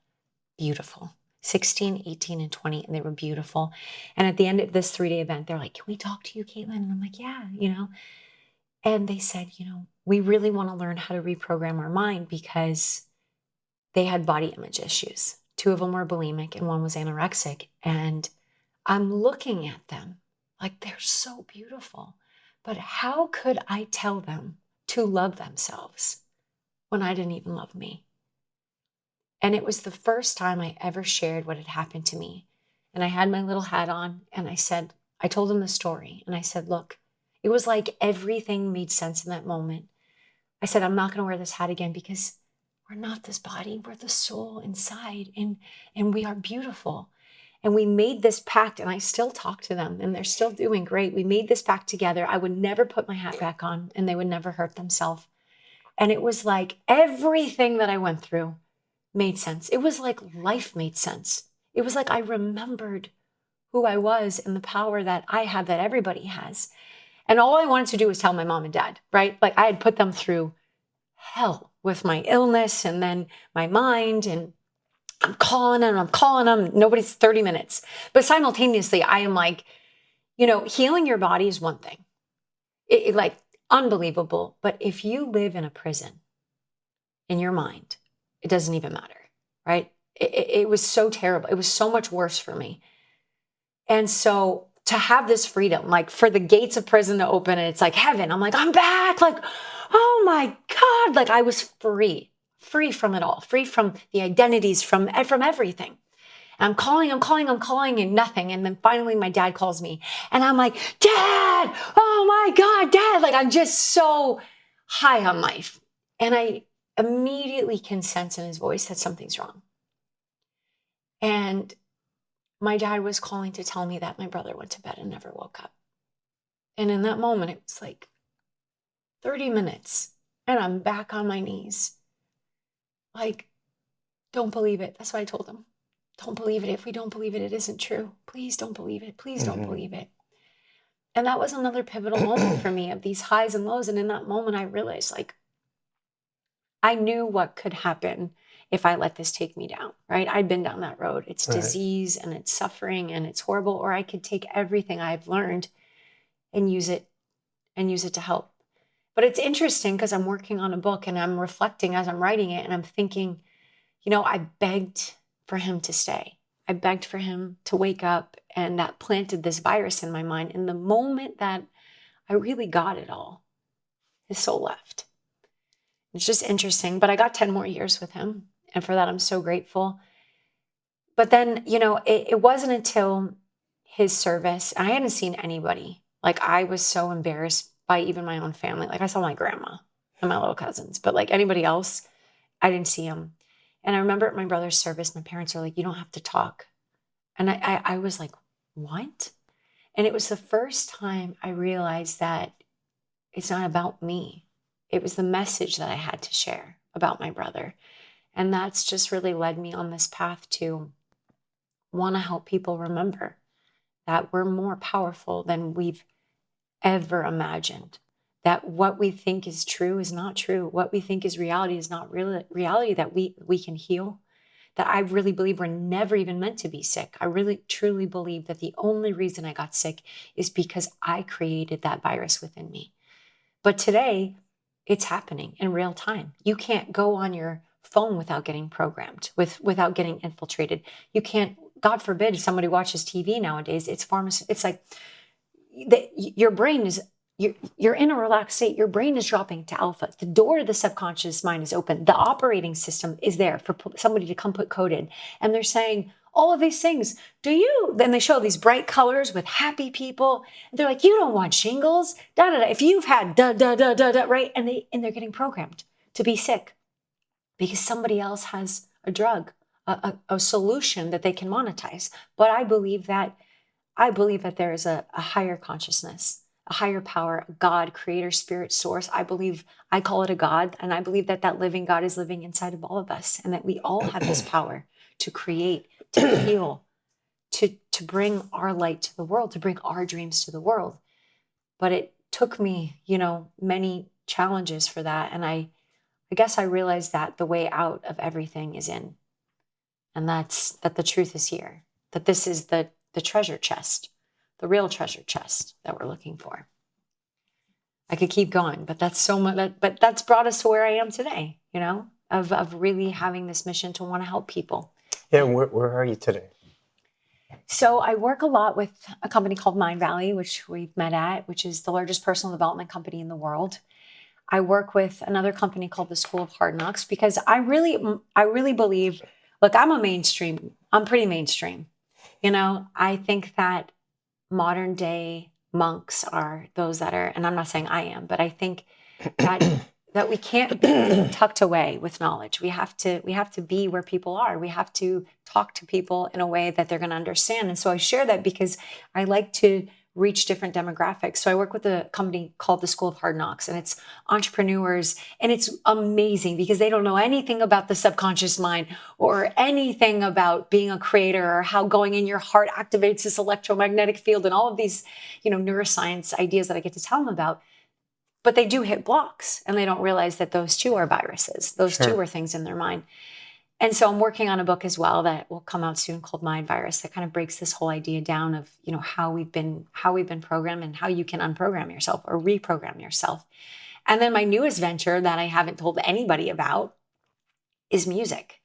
beautiful. 16, 18, and 20. And they were beautiful. And at the end of this 3-day event, they're like, can we talk to you, Kaitlin? And I'm like, yeah, And they said, we really want to learn how to reprogram our mind because they had body image issues. 2 of them were bulimic and 1 was anorexic. And I'm looking at them like they're so beautiful. But how could I tell them to love themselves when I didn't even love me? And it was the first time I ever shared what had happened to me. And I had my little hat on and I told them the story. And I said, look, it was like everything made sense in that moment. I said, I'm not going to wear this hat again because we're not this body. We're the soul inside and we are beautiful. And we made this pact, and I still talk to them, and they're still doing great. We made this pact together. I would never put my hat back on, and they would never hurt themselves. And it was like everything that I went through made sense. It was like life made sense. It was like I remembered who I was and the power that I have that everybody has. And all I wanted to do was tell my mom and dad, right? Like I had put them through hell with my illness and then my mind, and I'm calling them. Nobody's 30 minutes. But simultaneously, I am like, healing your body is one thing. It like unbelievable. But if you live in a prison in your mind, it doesn't even matter, right? It was so terrible. It was so much worse for me. And so to have this freedom, like for the gates of prison to open and it's like heaven, I'm like, I'm back. Like, oh my God. Like I was free from it all, free from the identities, from everything. And I'm calling and nothing. And then finally my dad calls me and I'm like, Dad, oh my God, Dad. Like I'm just so high on life. And I immediately can sense in his voice that something's wrong. And my dad was calling to tell me that my brother went to bed and never woke up. And in that moment, it was like 30 minutes and I'm back on my knees. Like, don't believe it. That's what I told him. Don't believe it. If we don't believe it, it isn't true. Please don't believe it. Please don't believe it. And that was another pivotal moment for me of these highs and lows. And in that moment, I realized like, I knew what could happen if I let this take me down, right? I'd been down that road. It's disease and it's suffering and it's horrible. Or I could take everything I've learned and use it to help. But it's interesting because I'm working on a book and I'm reflecting as I'm writing it and I'm thinking, I begged for him to stay. I begged for him to wake up, and that planted this virus in my mind. And the moment that I really got it all, his soul left. It's just interesting, but I got 10 more years with him. And for that, I'm so grateful. But then, it wasn't until his service, and I hadn't seen anybody. Like I was so embarrassed by even my own family. Like I saw my grandma and my little cousins, but like anybody else, I didn't see him. And I remember at my brother's service, my parents were like, you don't have to talk. And I was like, what? And it was the first time I realized that it's not about me. It was the message that I had to share about my brother. And that's just really led me on this path to want to help people remember that we're more powerful than we've ever imagined. That what we think is true is not true. What we think is reality is not reality, that we can heal. That I really believe we're never even meant to be sick. I really, truly believe that the only reason I got sick is because I created that virus within me. But today, it's happening in real time. You can't go on your phone without getting programmed, without getting infiltrated. You can't, God forbid, if somebody watches TV nowadays, it's like your brain is, you're in a relaxed state. Your brain is dropping to alpha. The door to the subconscious mind is open. The operating system is there for somebody to come put code in. And they're saying all of these things. Then they show these bright colors with happy people. They're like, you don't want shingles. Da, da, da. If you've had da, da, da, da, da, right? And they're getting programmed to be sick because somebody else has a drug, a solution that they can monetize. But I believe that there is a higher consciousness, a higher power, God, creator, spirit, source. I call it a God, and I believe that that living God is living inside of all of us, and that we all have this power to create, to heal, to bring our light to the world, to bring our dreams to the world. But it took me, many challenges for that. And I guess I realized that the way out of everything is in. And that the truth is here, that this is the treasure chest, the real treasure chest that we're looking for. I could keep going, but that's so much, but that's brought us to where I am today, of really having this mission to want to help people. Yeah. Where are you today? So I work a lot with a company called Mind Valley, which we've met at, which is the largest personal development company in the world. I work with another company called the School of Hard Knocks because I really believe, look, I'm pretty mainstream. I think that modern day monks are those that are, and I'm not saying I am, but I think that we can't be tucked away with knowledge. We have to be where people are. We have to talk to people in a way that they're going to understand. And so I share that because I like to reach different demographics. So I work with a company called the School of Hard Knocks, and it's entrepreneurs. And it's amazing because they don't know anything about the subconscious mind or anything about being a creator or how going in your heart activates this electromagnetic field and all of these, neuroscience ideas that I get to tell them about. But they do hit blocks, and they don't realize that those too are viruses. Those Sure. too are things in their mind. And so I'm working on a book as well that will come out soon called Mind Virus that kind of breaks this whole idea down of, how we've been programmed and how you can unprogram yourself or reprogram yourself. And then my newest venture that I haven't told anybody about is music.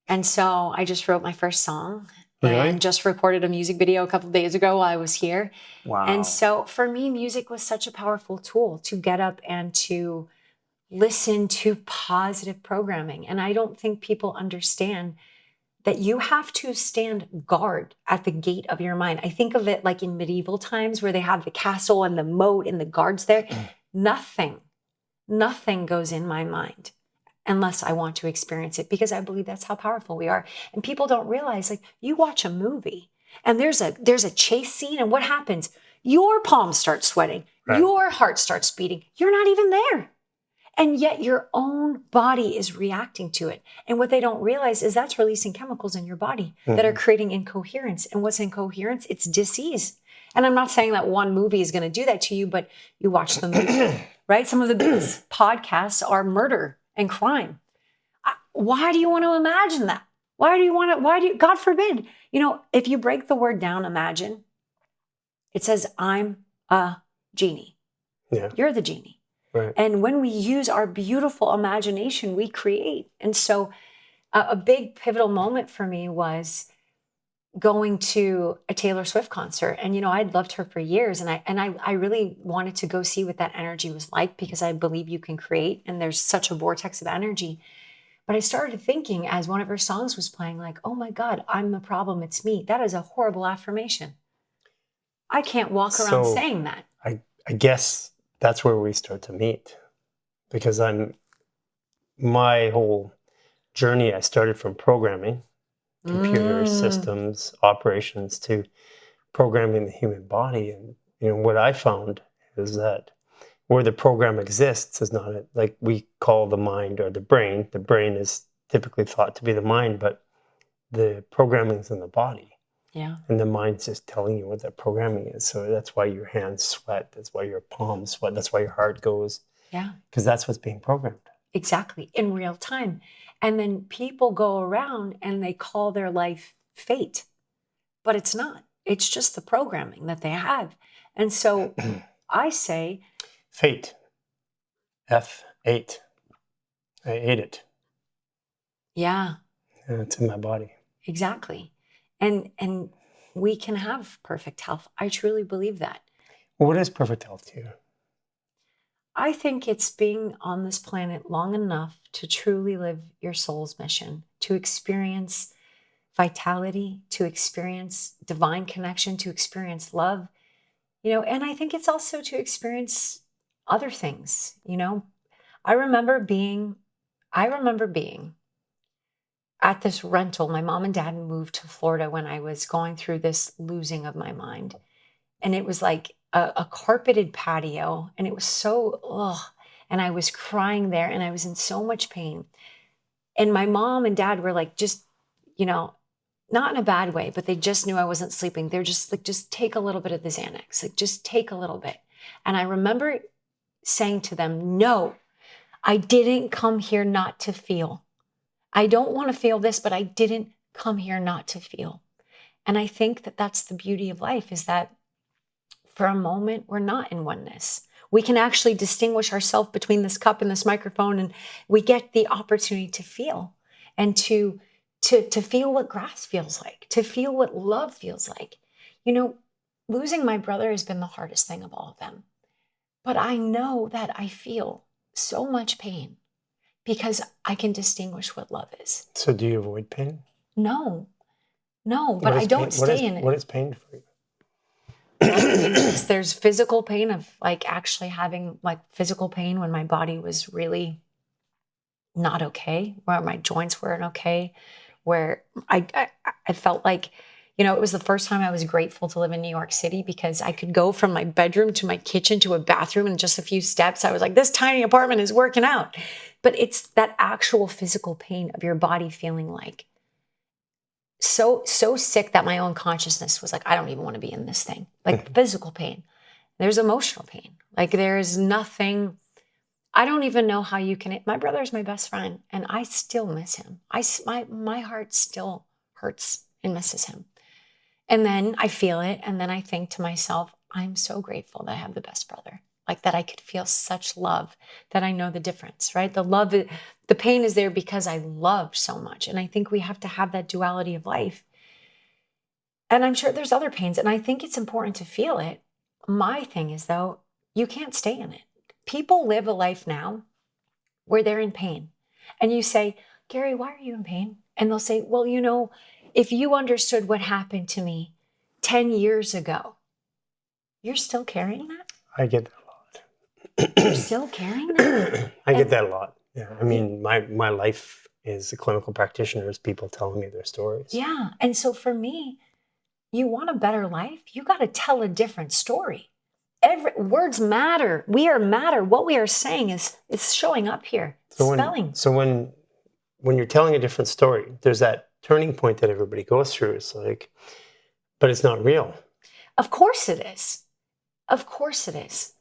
And so I just wrote my first song and just recorded a music video a couple of days ago while I was here. Wow. And so for me, music was such a powerful tool to get up and to listen to positive programming. And I don't think people understand that you have to stand guard at the gate of your mind. I think of it like in medieval times where they have the castle and the moat and the guards there. Nothing goes in my mind unless I want to experience it, because I believe that's how powerful we are. And people don't realize, like, you watch a movie and there's a chase scene, and what happens? Your palms start sweating. Right. Your heart starts beating. You're not even there. And yet your own body is reacting to it. And what they don't realize is that's releasing chemicals in your body that are creating incoherence. And what's incoherence? It's disease. And I'm not saying that one movie is going to do that to you, but you watch the movie, right? Some of the biggest podcasts are murder and crime. Why do you want to imagine that? God forbid, if you break the word down, imagine, it says, I'm a genie. Yeah. You're the genie. Right. And when we use our beautiful imagination, we create. And so a big pivotal moment for me was going to a Taylor Swift concert. And, I'd loved her for years. And I really wanted to go see what that energy was like, because I believe you can create, and there's such a vortex of energy. But I started thinking as one of her songs was playing, like, oh my God, I'm the problem. It's me. That is a horrible affirmation. I can't walk around saying that. I guess that's where we start to meet, because my whole journey, I started from programming, computer systems, operations, to programming the human body. And, what I found is that where the program exists is not like we call the mind or the brain. The brain is typically thought to be the mind, but the programming is in the body. Yeah. And the mind's just telling you what that programming is. So that's why your hands sweat. That's why your palms sweat. That's why your heart goes. Yeah. Because that's what's being programmed. Exactly. In real time. And then people go around and they call their life fate, but it's not. It's just the programming that they have. And so I say, fate. F8. I ate it. Yeah. And it's in my body. Exactly. And we can have perfect health. I truly believe that. Well, what is perfect health to you? I think it's being on this planet long enough to truly live your soul's mission, to experience vitality, to experience divine connection, to experience love, and I think it's also to experience other things. I remember being at this rental. My mom and dad moved to Florida when I was going through this losing of my mind. And it was like a carpeted patio, and it was so, ugh. And I was crying there, and I was in so much pain. And my mom and dad were like, just, you know, not in a bad way, but they just knew I wasn't sleeping. They're just like, just take a little bit of the Xanax, like just take a little bit. And I remember saying to them, no, I didn't come here not to feel. I don't want to feel this, but I didn't come here not to feel. And I think that that's the beauty of life, is that for a moment, we're not in oneness. We can actually distinguish ourselves between this cup and this microphone, and we get the opportunity to feel and to feel what grass feels like, to feel what love feels like. You know, losing my brother has been the hardest thing of all of them. But I know that I feel so much pain because I can distinguish what love is. So do you avoid pain? No, but I don't stay in it. What is pain for you? There's physical pain of like actually having like physical pain when my body was really not okay, where my joints weren't okay, where I felt like, you know, it was the first time I was grateful to live in New York City because I could go from my bedroom to my kitchen to a bathroom in just a few steps. I was like, this tiny apartment is working out. But it's that actual physical pain of your body feeling like so sick that my own consciousness was like, I don't even want to be in this thing. Like physical pain. There's emotional pain. Like there's nothing. I don't even know how you can. My brother's my best friend, and I still miss him. My heart still hurts and misses him. And then I feel it, and then I think to myself, I'm so grateful that I have the best brother. Like that I could feel such love, that I know the difference, right? The pain is there because I love so much. And I think we have to have that duality of life. And I'm sure there's other pains, and I think it's important to feel it. My thing is, though, you can't stay in it. People live a life now where they're in pain. And you say, Garry, why are you in pain? And they'll say, well, you know, if you understood what happened to me 10 years ago, you're still carrying that? I get that a lot. You're still carrying that? I get that a lot. Yeah. I mean, my life is a clinical practitioner, is people telling me their stories. Yeah. And so for me, you want a better life? You got to tell a different story. Words matter. We are matter. What we are saying is showing up here. Spelling. So when you're telling a different story, there's that turning point that everybody goes through. It's like, but it's not real. Of course it is. Of course it is.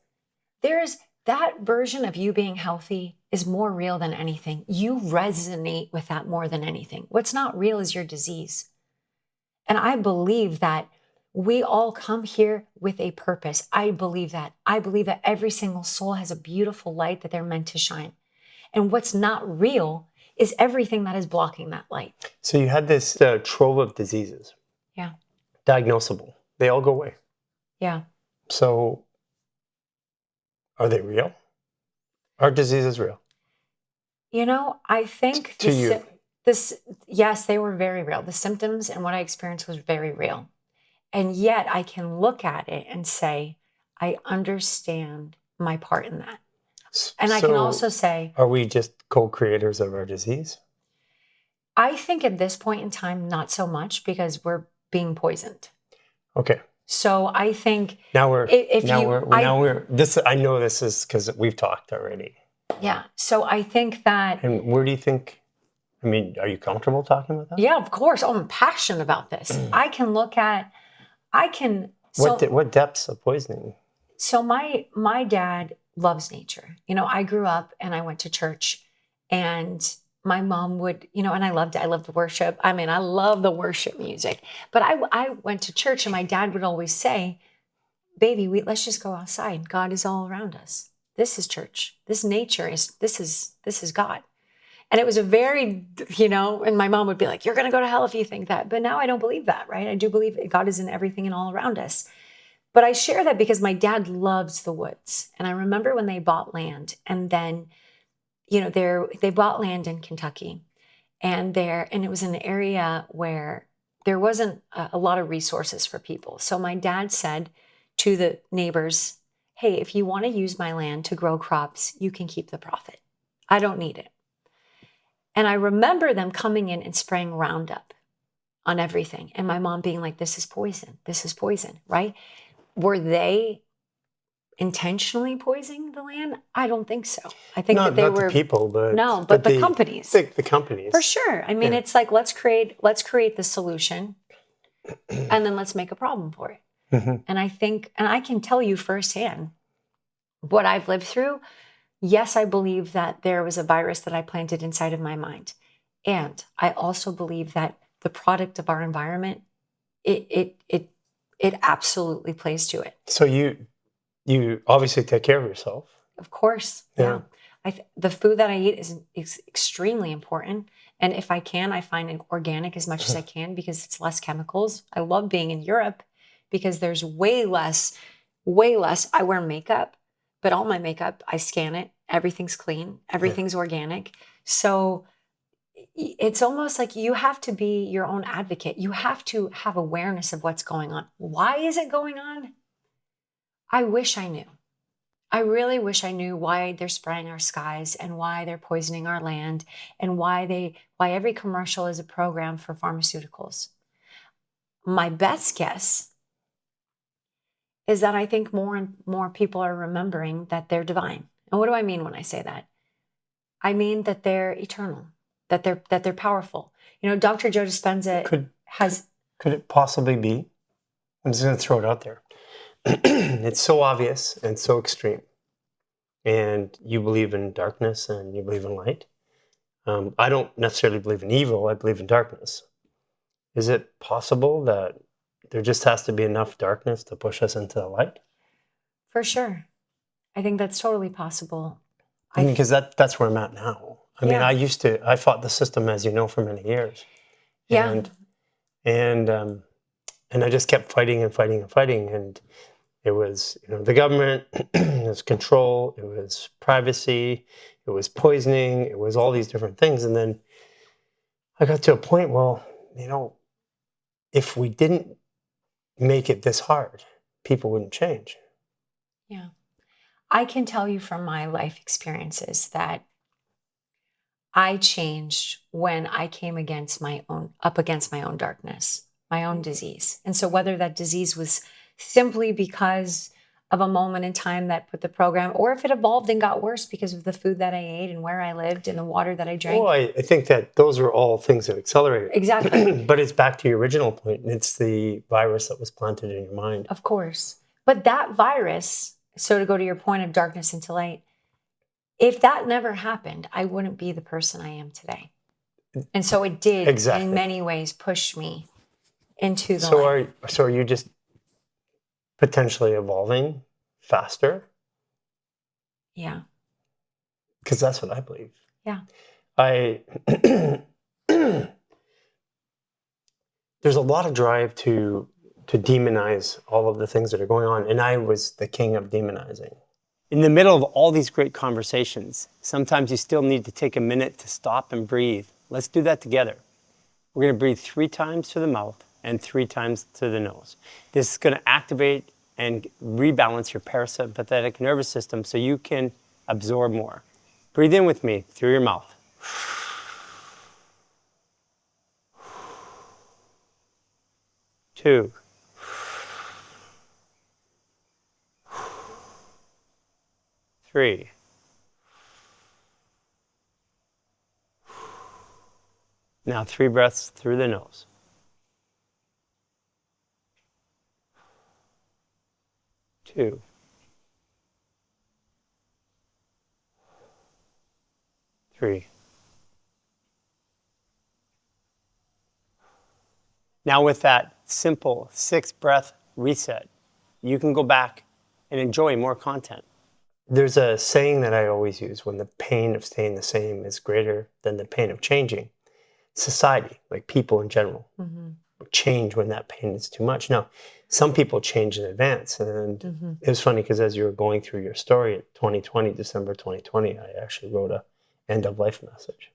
There is that version of you being healthy is more real than anything. You resonate with that more than anything. What's not real is your disease. And I believe that we all come here with a purpose. I believe that. I believe that every single soul has a beautiful light that they're meant to shine. And what's not real is everything that is blocking that light. So you had this trove of diseases. Yeah. Diagnosable. They all go away. Yeah. So are they real? Are diseases real? You know, I think yes, they were very real. The symptoms and what I experienced was very real. And yet I can look at it and say, I understand my part in that. And I can also say, are we just co-creators of our disease? I think at this point in time, not so much, because we're being poisoned. Okay. So I think I know this is because we've talked already. Yeah. So I think that. And where do you think? I mean, are you comfortable talking about that? Yeah, of course. Oh, I'm passionate about this. I can look at. What depths of poisoning? So my dad loves nature. You know, I grew up and I went to church, and my mom would, you know, and I loved the worship. I mean, I love the worship music. But I went to church, and my dad would always say, baby, let's just go outside. God is all around us. This is church. This nature this is God. And it was a very, you know, and my mom would be like, you're going to go to hell if you think that. But now I don't believe that, right? I do believe God is in everything and all around us. But I share that because my dad loves the woods. And I remember when they bought land, and then, you know, they bought land in Kentucky, and it was an area where there wasn't a lot of resources for people. So my dad said to the neighbors, hey, if you want to use my land to grow crops, you can keep the profit. I don't need it. And I remember them coming in and spraying Roundup on everything. And my mom being like, this is poison, right? Were they intentionally poisoning the land? I don't think so. I think that they not were the people, but no, but the companies. The companies. For sure. I mean, Yeah. it's like, let's create the solution and then let's make a problem for it. Mm-hmm. And I think, and I can tell you firsthand what I've lived through. Yes, I believe that there was a virus that I planted inside of my mind. And I also believe that the product of our environment, it absolutely plays to it. So you obviously take care of yourself. Of course. Yeah. The food that I eat is extremely important. And if I can, I find it organic as much as I can because it's less chemicals. I love being in Europe because there's way less. I wear makeup, but all my makeup, I scan it. Everything's clean. Everything's organic. So it's almost like you have to be your own advocate. You have to have awareness of what's going on. Why is it going on? I wish I knew. I really wish I knew why they're spraying our skies and why they're poisoning our land and why every commercial is a program for pharmaceuticals. My best guess is that I think more and more people are remembering that they're divine. And what do I mean when I say that? I mean that they're eternal, that they're powerful. You know, Dr. Joe Dispenza Could it possibly be? I'm just going to throw it out there. It's so obvious and so extreme. And you believe in darkness and you believe in light. I don't necessarily believe in evil. I believe in darkness. Is it possible that there just has to be enough darkness to push us into the light? For sure. I think that's totally possible. I mean, because that's where I'm at now. I mean, Yeah. I fought the system, as you know, for many years. Yeah. And I just kept fighting and fighting and fighting. And it was, the government, it was control, it was privacy, it was poisoning, it was all these different things. And then I got to a point, well, if we didn't make it this hard, people wouldn't change. Yeah. I can tell you from my life experiences that I changed when I came up against my own darkness, my own disease. And so whether that disease was simply because of a moment in time that put the program, or if it evolved and got worse because of the food that I ate and where I lived and the water that I drank. Well, I think that those are all things that accelerated. Exactly. But it's back to your original point. It's the virus that was planted in your mind. Of course. But that virus, so to go to your point of darkness into light, if that never happened, I wouldn't be the person I am today. And so it did, Exactly. in many ways, push me into the light. So are you just potentially evolving faster? Yeah. Because that's what I believe. Yeah. There's a lot of drive to demonize all of the things that are going on, and I was the king of demonizing. In the middle of all these great conversations, sometimes you still need to take a minute to stop and breathe. Let's do that together. We're going to breathe 3 times through the mouth and 3 times through the nose. This is going to activate and rebalance your parasympathetic nervous system so you can absorb more. Breathe in with me through your mouth. 2. 3. Now 3 breaths through the nose. 2. 3. Now with that simple 6-breath reset, you can go back and enjoy more content. There's a saying that I always use: when the pain of staying the same is greater than the pain of changing. Society, like people in general, change when that pain is too much. Now, some people change in advance. And it was funny because as you were going through your story at 2020, December 2020, I actually wrote a end of life message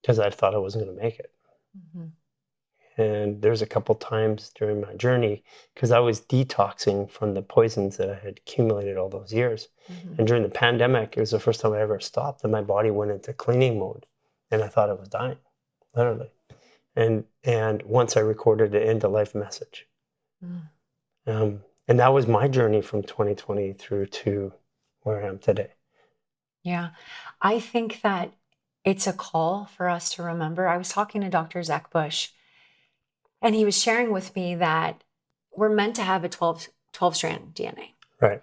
because I thought I wasn't going to make it. And there's a couple times during my journey, because I was detoxing from the poisons that I had accumulated all those years. And during the pandemic, it was the first time I ever stopped, and my body went into cleaning mode, and I thought I was dying, literally. And once I recorded an end of life message. And that was my journey from 2020 through to where I am today. Yeah. I think that it's a call for us to remember. I was talking to Dr. Zach Bush, and he was sharing with me that we're meant to have a 12-strand DNA. Right.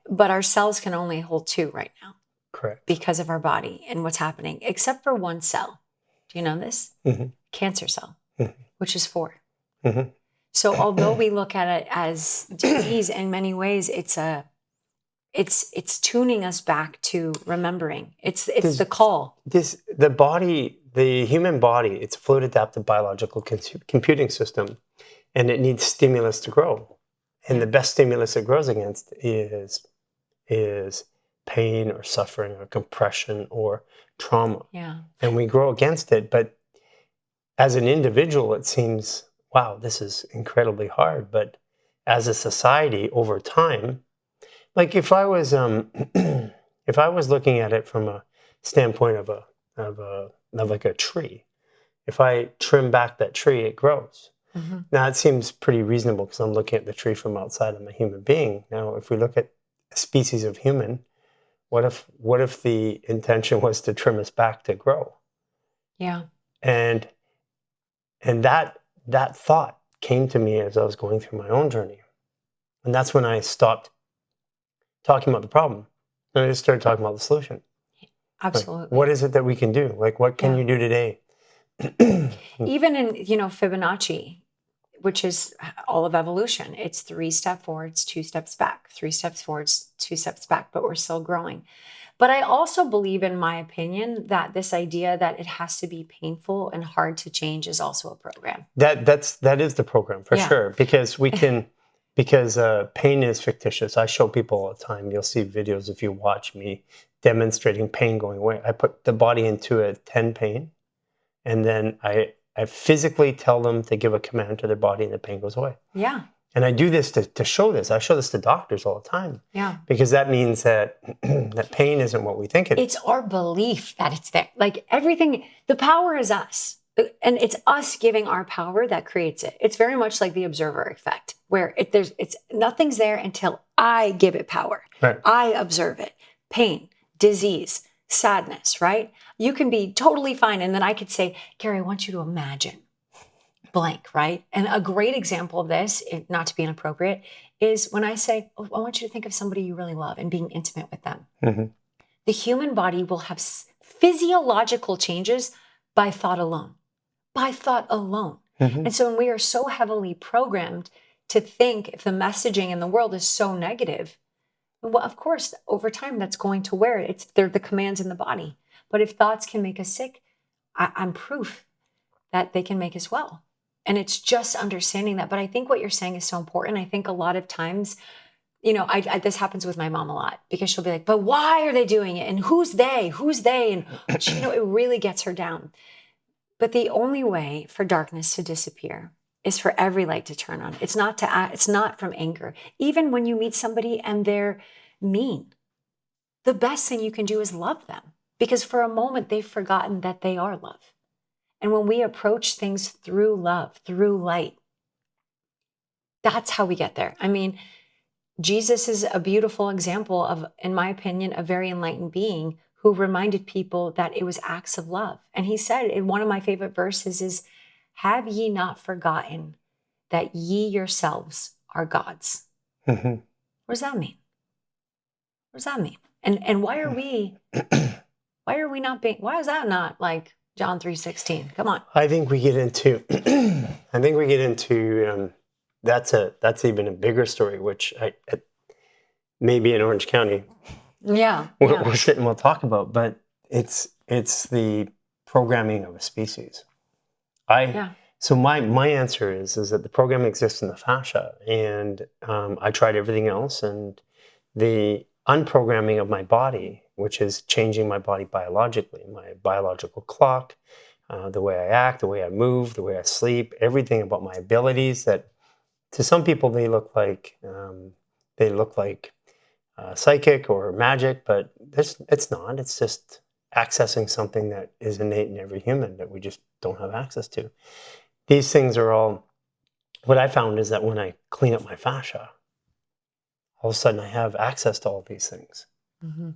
But our cells can only hold 2 right now. Correct. Because of our body and what's happening, except for one cell. Do you know this? Cancer cell, which is 4. So although we look at it as disease, in many ways, it's tuning us back to remembering. It's the call. The human body, it's a fluid adaptive biological computing system, and it needs stimulus to grow. And the best stimulus it grows against is pain or suffering or compression or trauma. Yeah. And we grow against it. But as an individual, it seems, wow, this is incredibly hard. But as a society, over time, like if I was looking at it from a standpoint of like a tree, if I trim back that tree, it grows. Now it seems pretty reasonable because I'm looking at the tree from outside. I'm a human being. Now, if we look at a species of human, what if the intention was to trim us back to grow? Yeah. And that thought came to me as I was going through my own journey. And that's when I stopped talking about the problem. And I just started talking about the solution. Absolutely. Like, what is it that we can do? Like, what can you do today? Even in, Fibonacci, which is all of evolution, it's 3 steps forwards, 2 steps back, 3 steps forwards, 2 steps back, but we're still growing. But I also believe, in my opinion, that this idea that it has to be painful and hard to change is also a program. That is the program for sure, because pain is fictitious. I show people all the time. You'll see videos if you watch me demonstrating pain going away. I put the body into a 10 pain, and then I physically tell them to give a command to their body, and the pain goes away. Yeah. And I do this to show this. I show this to doctors all the time. Yeah. Because that means that that pain isn't what we think it is. It's our belief that it's there. Like everything, the power is us. And it's us giving our power that creates it. It's very much like the observer effect, where it's nothing's there until I give it power. Right. I observe it. Pain, disease, sadness, right? You can be totally fine. And then I could say, Garry, I want you to imagine blank, right? And a great example of this, not to be inappropriate, is when I say, I want you to think of somebody you really love and being intimate with them. The human body will have physiological changes by thought alone. By thought alone. And so when we are so heavily programmed to think, if the messaging in the world is so negative, well, of course, over time, that's going to wear it. They're the commands in the body. But if thoughts can make us sick, I'm proof that they can make us well. And it's just understanding that. But I think what you're saying is so important. I think a lot of times, this happens with my mom a lot, because she'll be like, but why are they doing it? And who's they? And it really gets her down. But the only way for darkness to disappear is for every light to turn on. It's not from anger. Even when you meet somebody and they're mean, the best thing you can do is love them, because for a moment they've forgotten that they are love. And when we approach things through love, through light, that's how we get there. I mean, Jesus is a beautiful example of, in my opinion, a very enlightened being who reminded people that it was acts of love. And he said, in one of my favorite verses is, have ye not forgotten that ye yourselves are gods? What does that mean? What does that mean? And why is that not like John 3:16? Come on. I think we get into that's even a bigger story, which maybe in Orange County. Yeah. We'll sit and we'll talk about, but it's the programming of a species. So my answer is that the program exists in the fascia, and I tried everything else, and the unprogramming of my body, which is changing my body biologically, my biological clock, the way I act, the way I move, the way I sleep, everything about my abilities. That to some people they look like psychic or magic, but it's not. It's just accessing something that is innate in every human that we just don't have access to. These things are all. What I found is that when I clean up my fascia, all of a sudden I have access to all these things. Mm-hmm.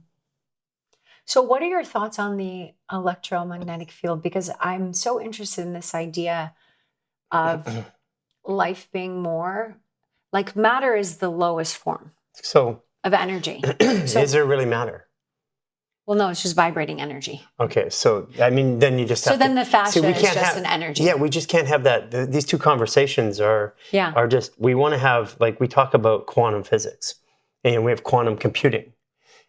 So what are your thoughts on the electromagnetic field? Because I'm so interested in this idea of life being more like matter is the lowest form So of energy. So, is there really matter? well, no, it's just vibrating energy. Okay, so I mean, then you just So have then to, the fascia we is can't just have, an energy. Yeah, we just can't have that. These two conversations are Yeah. just, we want to have, like, we talk about quantum physics and we have quantum computing.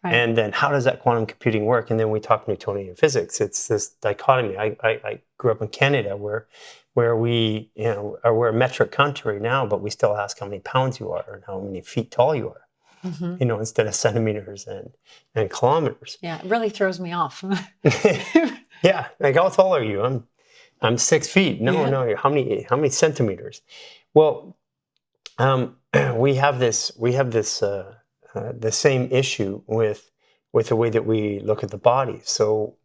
Right. And then how does that quantum computing work? And then we talk Newtonian physics. It's this dichotomy. I grew up in Canada where we, we're a metric country now, but we still ask how many pounds you are and how many feet tall you are. Mm-hmm. Instead of centimeters and kilometers. Yeah, it really throws me off. Yeah, like how tall are you? I'm 6 feet. No, Yeah. no. How many centimeters? Well, we have the same issue with the way that we look at the body. So,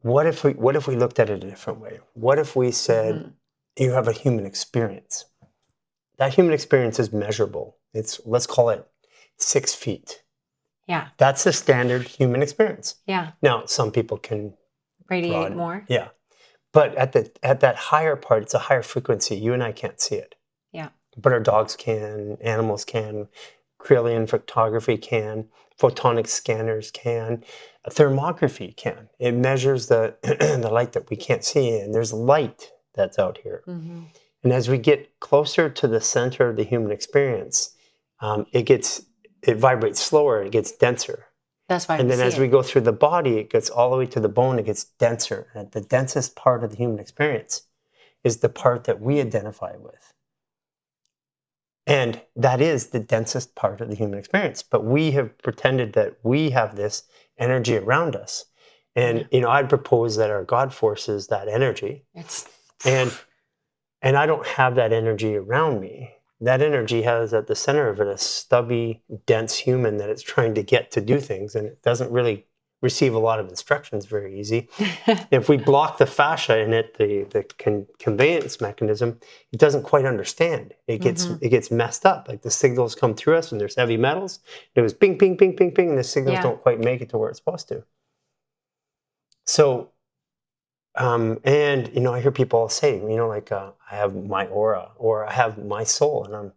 what if we looked at it a different way? What if we said you have a human experience? That human experience is measurable. Let's call it 6 feet. Yeah. That's the standard human experience. Yeah. Now, some people can radiate more. Yeah. But at that higher part, it's a higher frequency. You and I can't see it. Yeah. But our dogs can, animals can, Kirlian photography can, photonic scanners can, thermography can. It measures the the light that we can't see, and there's light that's out here. Mm-hmm. And as we get closer to the center of the human experience, it vibrates slower, it gets denser. That's why. And then as we go through the body, it gets all the way to the bone, it gets denser. And the densest part of the human experience is the part that we identify with. And that is the densest part of the human experience. But we have pretended that we have this energy around us. And, I'd propose that our God force is that energy. And I don't have that energy around me. That energy has at the center of it a stubby, dense human that it's trying to get to do things, and it doesn't really receive a lot of instructions very easy. If we block the fascia in it, the conveyance mechanism, it doesn't quite understand. It gets messed up. Like the signals come through us, and there's heavy metals. It was ping, ping, ping, ping, ping, and the signals don't quite make it to where it's supposed to. So. I hear people say, I have my aura or I have my soul, and I'm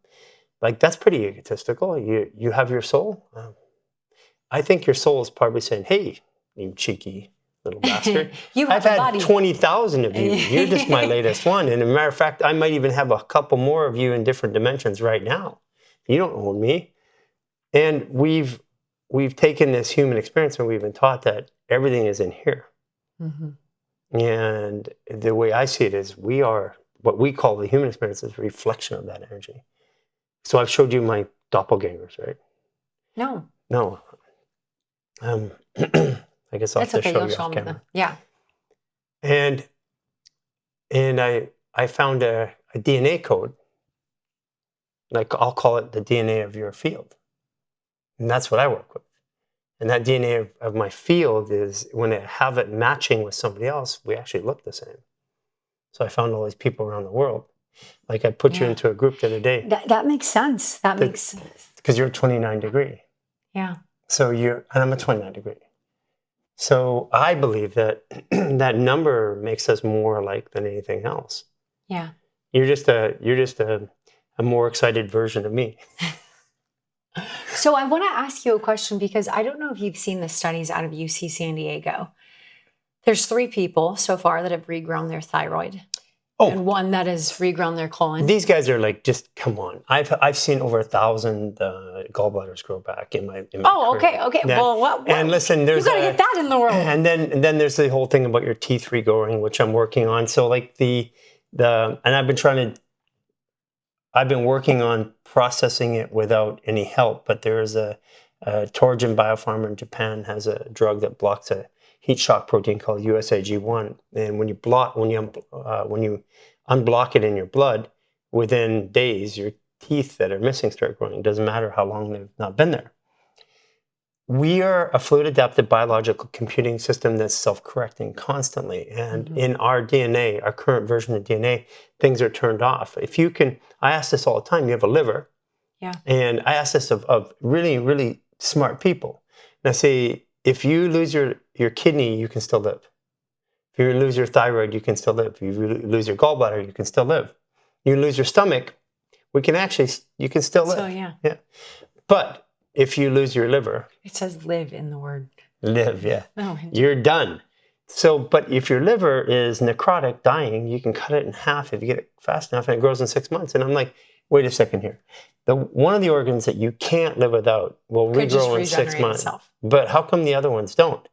like, that's pretty egotistical. You have your soul. I think your soul is probably saying, "Hey, you cheeky little bastard, I've had 20,000 of you. You're just my latest one." And as a matter of fact, I might even have a couple more of you in different dimensions right now. You don't own me. And we've taken this human experience and we've been taught that everything is in here. Mm-hmm. And the way I see it is we are what we call the human experience is a reflection of that energy. So I've showed you my doppelgangers, right? No. I guess I'll have to show you off camera. Yeah. And I found a DNA code, like I'll call it the DNA of your field. And that's what I work with. And that DNA of my field is when I have it matching with somebody else, we actually look the same. So I found all these people around the world. Like I put you into a group the other day. That makes sense. Makes sense. Because you're a 29 degree. Yeah. So and I'm a 29 degree. So I believe that that number makes us more alike than anything else. Yeah. You're just a more excited version of me. So I want to ask you a question because I don't know if you've seen the studies out of UC San Diego. There's 3 people so far that have regrown their thyroid. Oh. And 1 that has regrown their colon. These guys are like, just come on. I've seen over 1,000 gallbladders grow back in my Oh, career. okay. Yeah. Well, what? And listen, there's you got to get that in the world. And then there's the whole thing about your teeth regrowing, which I'm working on. So like and I've been working on processing it without any help, but there is a Torgen Biopharma in Japan has a drug that blocks a heat shock protein called USAG1. And when you unblock it in your blood, within days, your teeth that are missing start growing. It doesn't matter how long they've not been there. We are a fluid adapted biological computing system that's self-correcting constantly. And in our DNA, our current version of DNA, things are turned off. If you can, I ask this all the time, you have a liver. Yeah. And I ask this of really, really smart people. And I say, if you lose your kidney, you can still live. If you lose your thyroid, you can still live. If you lose your gallbladder, you can still live. You lose your stomach, you can still live. So, yeah. But if you lose your liver, It says live in the word. Live, yeah. Oh, You're done. So, but if your liver is necrotic, dying, you can cut it in half if you get it fast enough, and it grows in 6 months. And I'm like, wait a second here. One of the organs that you can't live without will regrow in 6 months. Itself. But how come the other ones don't?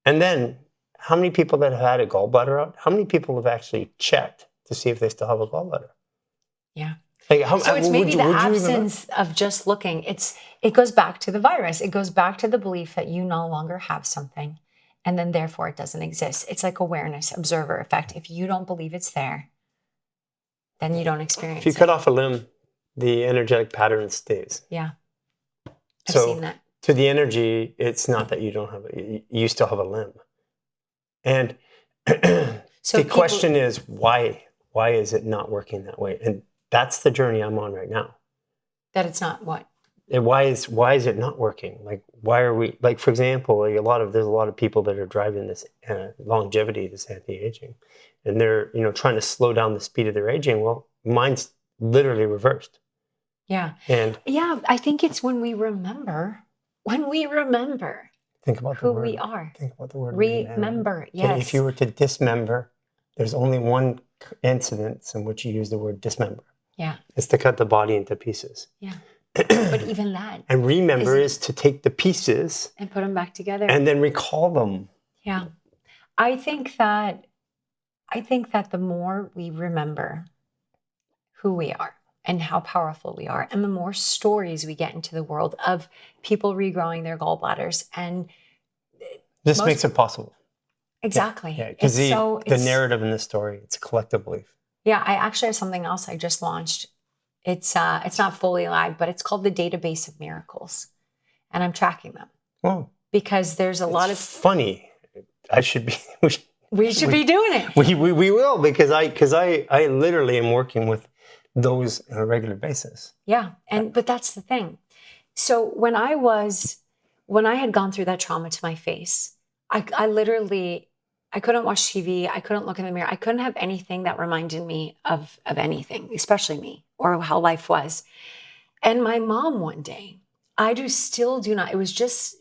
And then, how many people that have had a gallbladder out? How many people have actually checked to see if they still have a gallbladder? Yeah. Like So it's maybe the absence of just looking. It goes back to the virus. It goes back to the belief that you no longer have something, and then therefore it doesn't exist. It's like awareness, observer effect. If you don't believe it's there, then you don't experience If you it. cut off a limb, the energetic pattern stays. Yeah. I've So seen that. to the energy, it's not that you don't have it, you still have a limb. And So the question is, why is it not working that way? And that's the journey I'm on right now. That it's not what? And why is it not working? Like, why are we, like, for example, there's a lot of people that are driving this longevity, this anti-aging, and they're, trying to slow down the speed of their aging. Well, mine's literally reversed. Yeah. And yeah, I think it's when we remember think about who we are. Think about the word Remember, yes. Okay, if you were to dismember, there's only one incidence in which you use the word dismember. Yeah. It's to cut the body into pieces. Yeah. But even that. And remember is to take the pieces and put them back together. And then recall them. Yeah. I think that the more we remember who we are and how powerful we are, and the more stories we get into the world of people regrowing their gallbladders, and this makes it possible. Exactly. Yeah, because the narrative in this story, it's a collective belief. Yeah, I actually have something else I just launched. It's not fully live, but it's called the Database of Miracles, and I'm tracking them. Oh, because there's a lot of funny. I should be. We should be doing it. We will, because I literally am working with those on a regular basis. Yeah, but that's the thing. So when I had gone through that trauma to my face, I literally, I couldn't watch TV. I couldn't look in the mirror. I couldn't have anything that reminded me of anything, especially me or how life was. And my mom one day, still do not,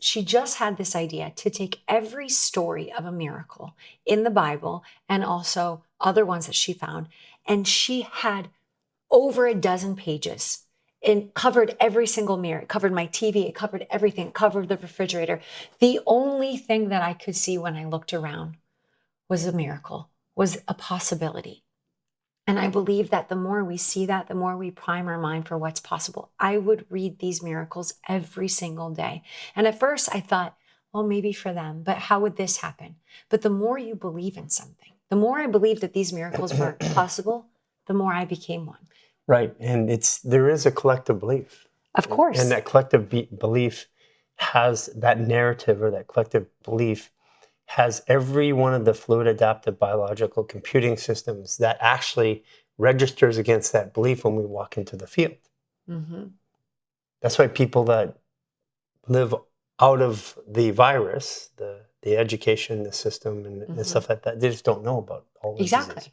she just had this idea to take every story of a miracle in the Bible and also other ones that she found. And she had over a dozen pages. It covered every single mirror. It covered my TV. It covered everything. It covered the refrigerator. The only thing that I could see when I looked around was a miracle, was a possibility. And I believe that the more we see that, the more we prime our mind for what's possible. I would read these miracles every single day. And at first I thought, well, maybe for them, but how would this happen? But the more you believe in something, the more I believed that these miracles were possible, the more I became one. Right. And there is a collective belief. Of course. And that collective belief has that narrative, or that collective belief has every one of the fluid adaptive biological computing systems that actually registers against that belief when we walk into the field. Mm-hmm. That's why people that live out of the virus, the education, the system, and stuff like that, they just don't know about all this. Exactly. Disease.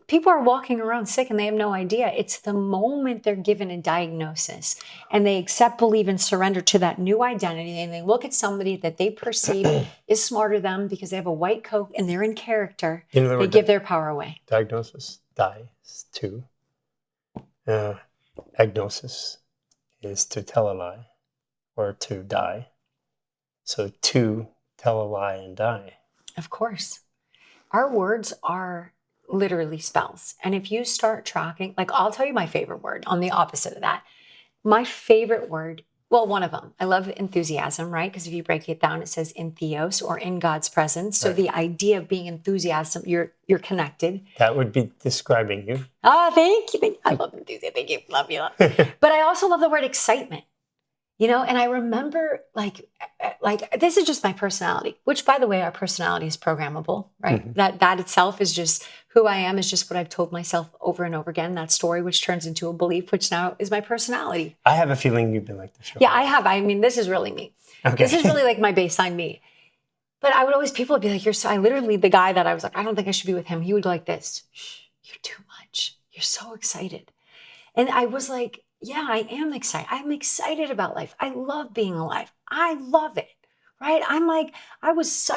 People are walking around sick and they have no idea. It's the moment they're given a diagnosis and they accept, believe, and surrender to that new identity, and they look at somebody that they perceive is smarter than them because they have a white coat and they're in character, they give their power away. Diagnosis, dies, to. Agnosis is to tell a lie or to die. So to tell a lie and die. Of course. Our words are literally spells. And if you start tracking, like I'll tell you my favorite word on the opposite of that. My favorite word Well, one of them. I love enthusiasm, right? Because if you break it down, it says in theos or in God's presence. So Right. the idea of being enthusiasm, you're connected. That would be describing you. Oh, thank you. Thank you. I love enthusiasm. Thank you. Love you. But I also love the word excitement. You know, and I remember like this is just my personality, which by the way, our personality is programmable, right? Mm-hmm. That itself is just who I am, is just what I've told myself over and over again. That story, which turns into a belief, which now is my personality. I have a feeling you've been like this show. Yeah, I have. I mean, this is really me. Okay. This is really like my baseline me. But I would always, people would be like, I literally, the guy that I was like, I don't think I should be with him. He would go like this, shh, you're too much. You're so excited. And I was like, yeah, I am excited. I'm excited about life. I love being alive. I love it, right? I'm like, this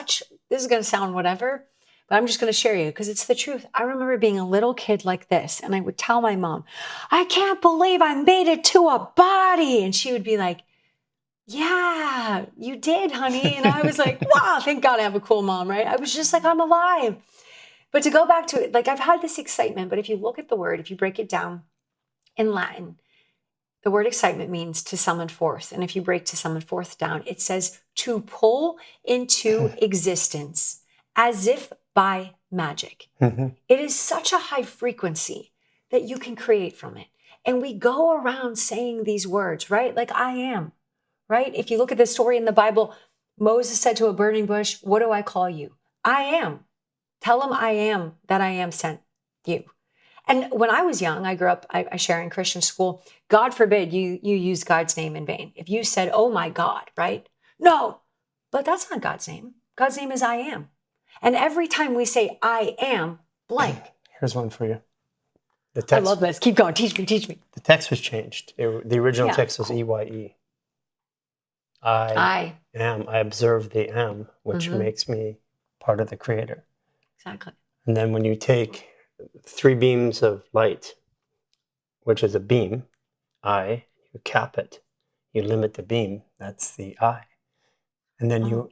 is going to sound whatever, but I'm just going to share you because it's the truth. I remember being a little kid like this, and I would tell my mom, I can't believe I made it to a body. And she would be like, yeah, you did, honey. And I was like, wow, thank God I have a cool mom, right? I was just like, I'm alive. But to go back to it, like I've had this excitement, but if you look at the word, if you break it down in Latin, the word excitement means to summon forth. And if you break to summon forth down, it says to pull into existence as if by magic. Mm-hmm. It is such a high frequency that you can create from it. And we go around saying these words, right? Like I am, right? If you look at the story in the Bible, Moses said to a burning bush, what do I call you? I am. Tell him I am, that I am sent you. And when I was young, I grew up, I share in Christian school, God forbid you use God's name in vain. If you said, oh my God, right? No, but that's not God's name. God's name is I am. And every time we say I am blank. Here's one for you. The text, I love this. Keep going. Teach me. The text was changed. The original text was EYE. I am. I observe the am, which makes me part of the creator. Exactly. And then when you take 3 beams of light, which is a beam, I, you cap it, you limit the beam, that's the I. And then you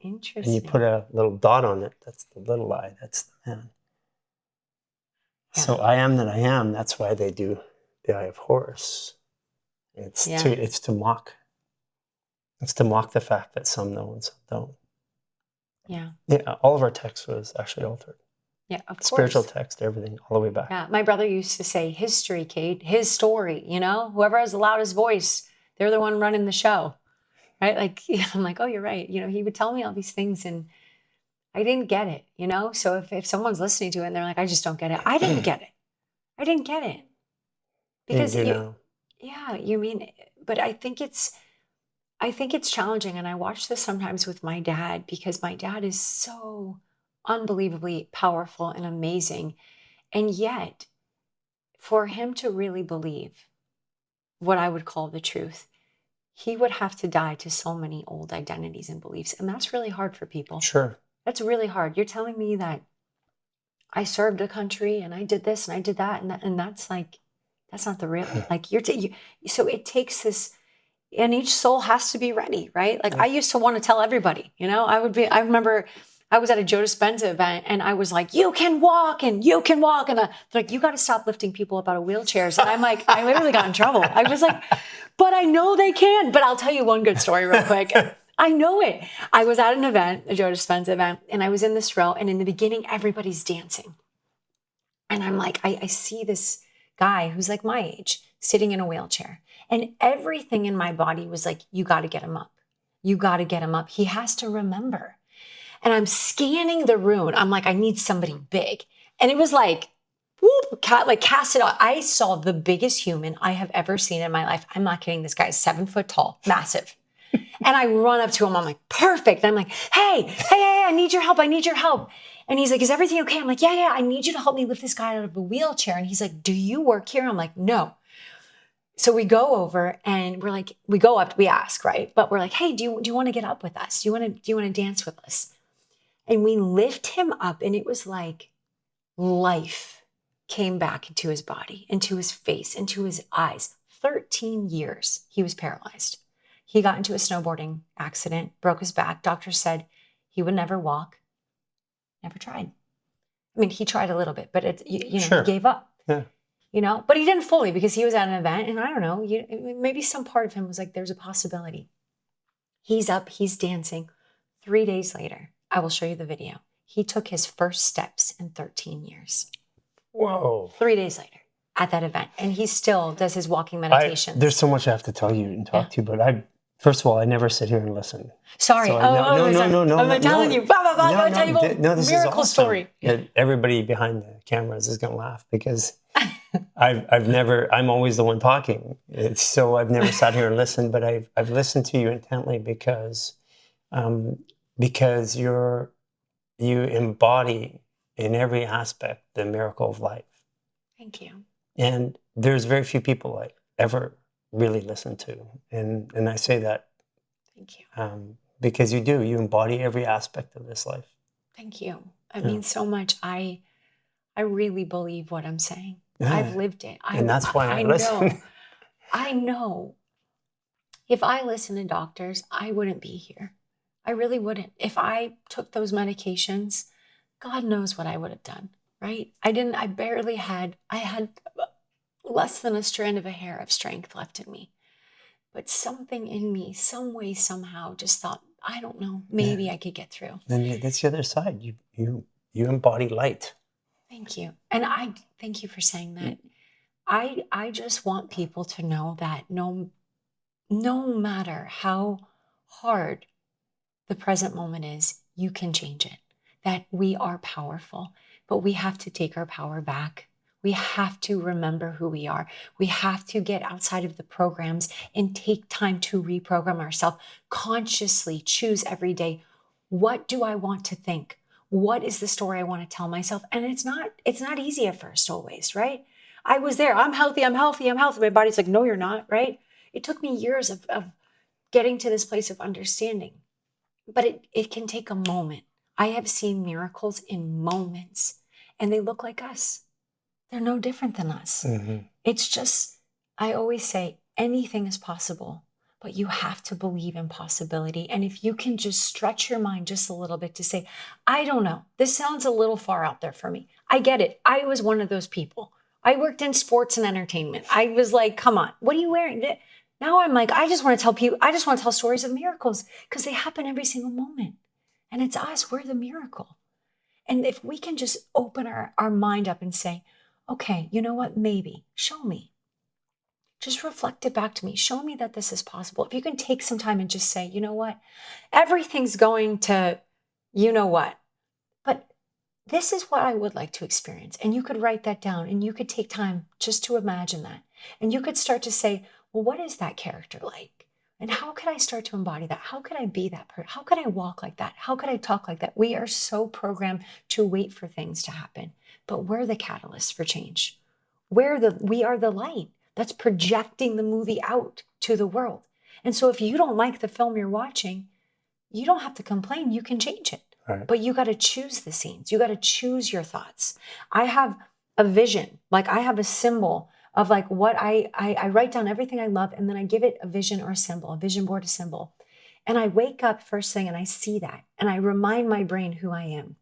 put a little dot on it, that's the little I, that's the man. Yeah. So I am that I am, that's why they do the Eye of Horus. It's to mock. It's to mock the fact that some know and some don't. Yeah. Yeah, all of our text was actually altered. Yeah, of course. Spiritual text, everything, all the way back. Yeah, my brother used to say, history, Kate, his story, you know? Whoever has the loudest voice, they're the one running the show, right? Like, I'm like, oh, you're right. You know, he would tell me all these things and I didn't get it, you know? So if someone's listening to it and they're like, I just don't get it. I didn't get it. I didn't get it. Because, yeah, you mean, but I think it's challenging. And I watch this sometimes with my dad because my dad is so unbelievably powerful and amazing. And yet, for him to really believe what I would call the truth, he would have to die to so many old identities and beliefs. And that's really hard for people. Sure. That's really hard. You're telling me that I served a country and I did this and I did that. And that's like, that's not the real, like so it takes this, and each soul has to be ready, right? Like I used to want to tell everybody, you know, I remember I was at a Joe Dispenza event and I was like, you can walk and you can walk. And they're like, you got to stop lifting people up out of wheelchairs. And I'm like, I literally got in trouble. I was like, but I know they can. But I'll tell you one good story real quick. I know it. I was at an event, a Joe Dispenza event, and I was in this row. And in the beginning, everybody's dancing. And I'm like, I see this guy who's like my age sitting in a wheelchair. And everything in my body was like, you got to get him up. You got to get him up. He has to remember. And I'm scanning the room. I'm like, I need somebody big. And it was like, whoop, like cast it out. I saw the biggest human I have ever seen in my life. I'm not kidding. This guy is 7 foot tall, massive. And I run up to him. I'm like, perfect. And I'm like, hey, I need your help. I need your help. And he's like, is everything okay? I'm like, yeah. I need you to help me lift this guy out of a wheelchair. And he's like, do you work here? I'm like, no. So we go over and we're like, we go up, we ask, right? But we're like, hey, do you want to get up with us? Do you want to dance with us? And we lift him up and it was like life came back into his body, into his face, into his eyes. 13 years he was paralyzed. He got into a snowboarding accident, broke his back. Doctor said he would never walk. Never tried. I mean, he tried a little bit, but he gave up. Yeah. you know, but he didn't fully because he was at an event, and I don't know, maybe some part of him was like, there's a possibility. He's up, he's dancing. 3 days later, I will show you the video. He took his first steps in 13 years. Whoa. 3 days later at that event. And he still does his walking meditation. There's so much I have to tell you and talk to you, but first of all, I never sit here and listen. Sorry. So No. I'm telling you. I'm going to tell you a this miracle is awesome. story. Everybody behind the cameras is going to laugh because I'm always the one talking. So I've never sat here and listened, but I've listened to you intently because you embody in every aspect the miracle of life. Thank you. And there's very few people I ever really listen to. And I say that thank you. Because you embody every aspect of this life. Thank you. It means so much. I really believe what I'm saying. Yeah. I've lived it. And that's why I listen. I know. If I listened to doctors, I wouldn't be here. I really wouldn't. If I took those medications, God knows what I would have done, right? I had less than a strand of a hair of strength left in me. But something in me, some way, somehow, just thought, I don't know, maybe I could get through. And that's the other side. You embody light. Thank you. And I thank you for saying that. I just want people to know that no matter how hard the present moment is, you can change it. That we are powerful, but we have to take our power back. We have to remember who we are. We have to get outside of the programs and take time to reprogram ourselves. Consciously choose every day, what do I want to think? What is the story I want to tell myself? And it's not easy at first always, right? I was there. I'm healthy. My body's like, no, you're not, right? It took me years of getting to this place of understanding. But it can take a moment. I have seen miracles in moments, and they look like us. They're no different than us. Mm-hmm. It's just, I always say, anything is possible, but you have to believe in possibility. And if you can just stretch your mind just a little bit to say, I don't know, this sounds a little far out there for me. I get it. I was one of those people. I worked in sports and entertainment. I was like, come on, what are you wearing? Now I'm like, I just want to tell stories of miracles because they happen every single moment. And it's us, we're the miracle. And if we can just open our mind up and say, okay, you know what, maybe, show me. Just reflect it back to me. Show me that this is possible. If you can take some time and just say, you know what, everything's going to, you know what, but this is what I would like to experience. And you could write that down and you could take time just to imagine that. And you could start to say, well, what is that character like? And how could I start to embody that? How could I be that person? How could I walk like that? How could I talk like that? We are so programmed to wait for things to happen, but we're the catalyst for change. We are the light that's projecting the movie out to the world. And so if you don't like the film you're watching, you don't have to complain. You can change it. Right. But you got to choose the scenes. You got to choose your thoughts. I have a vision, like I have a symbol of like what I write down everything I love, and then I give it a vision or a symbol, a vision board, a symbol. And I wake up first thing and I see that. And I remind my brain who I am.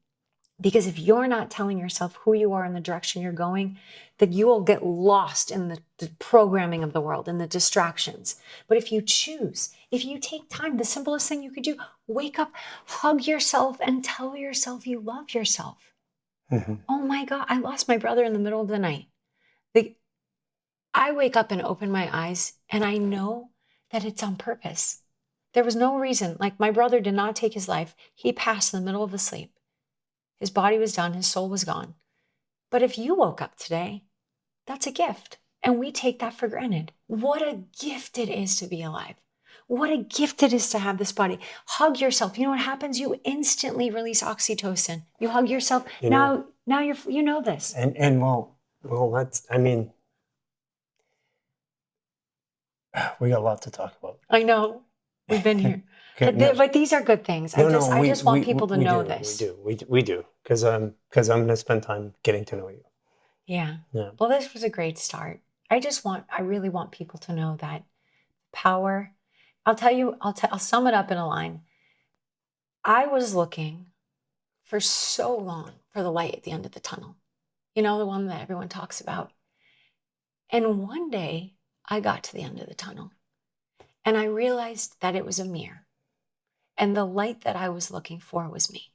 Because if you're not telling yourself who you are and the direction you're going, then you will get lost in the programming of the world and the distractions. But if you choose, if you take time, the simplest thing you could do, wake up, hug yourself and tell yourself you love yourself. Mm-hmm. Oh my God, I lost my brother in the middle of the night. I wake up and open my eyes and I know that it's on purpose. There was no reason, like my brother did not take his life. He passed in the middle of the sleep. His body was done, his soul was gone. But if you woke up today, that's a gift. And we take that for granted. What a gift it is to be alive. What a gift it is to have this body. Hug yourself. You know what happens? You instantly release oxytocin. You hug yourself. Now you know this. And well, that's, I mean, we got a lot to talk about. I know. We've been here. But these are good things. I just want people to know this. We do. Because I'm going to spend time getting to know you. Yeah. Well, this was a great start. I really want people to know that power. I'll sum it up in a line. I was looking for so long for the light at the end of the tunnel. You know, the one that everyone talks about. And one day I got to the end of the tunnel and I realized that it was a mirror. And the light that I was looking for was me,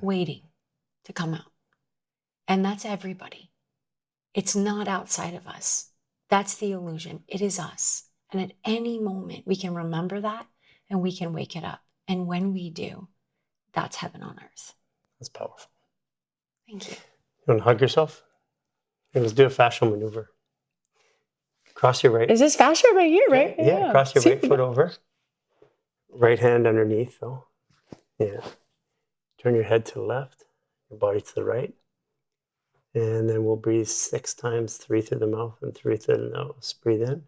waiting to come out. And that's everybody. It's not outside of us. That's the illusion. It is us. And at any moment, we can remember that and we can wake it up. And when we do, that's heaven on earth. That's powerful. Thank you. You want to hug yourself? Okay, let's do a fascial maneuver. Cross your right. Is this fascia right here, right? Yeah, cross your right foot over. Right hand underneath, though. Yeah. Turn your head to the left, your body to the right. And then we'll breathe 6 times, 3 through the mouth and 3 through the nose. Breathe in.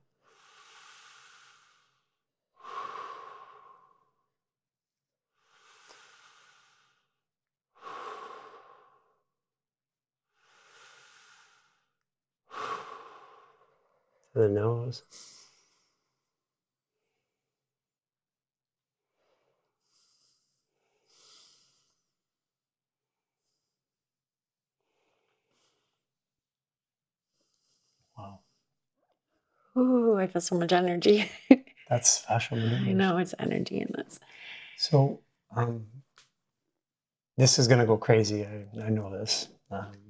To the nose. Wow. Ooh, I feel so much energy. That's fascial maneuvers. I know, it's energy in this. So, this is going to go crazy. I know this.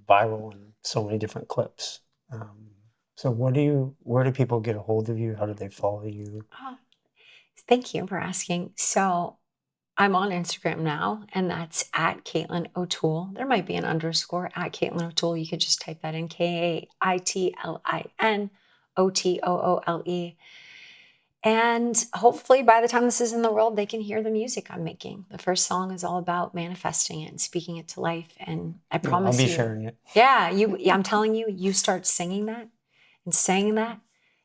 Viral in so many different clips. So where do people get a hold of you? How do they follow you? Oh, thank you for asking. So I'm on Instagram now, and that's at Kaitlin O'Toole. There might be an underscore at Kaitlin O'Toole. You could just type that in, Kaitlin O'Toole. And hopefully by the time this is in the world, they can hear the music I'm making. The first song is all about manifesting it and speaking it to life. And I promise I'll be sharing it. Yeah, I'm telling you, you start singing that and saying that,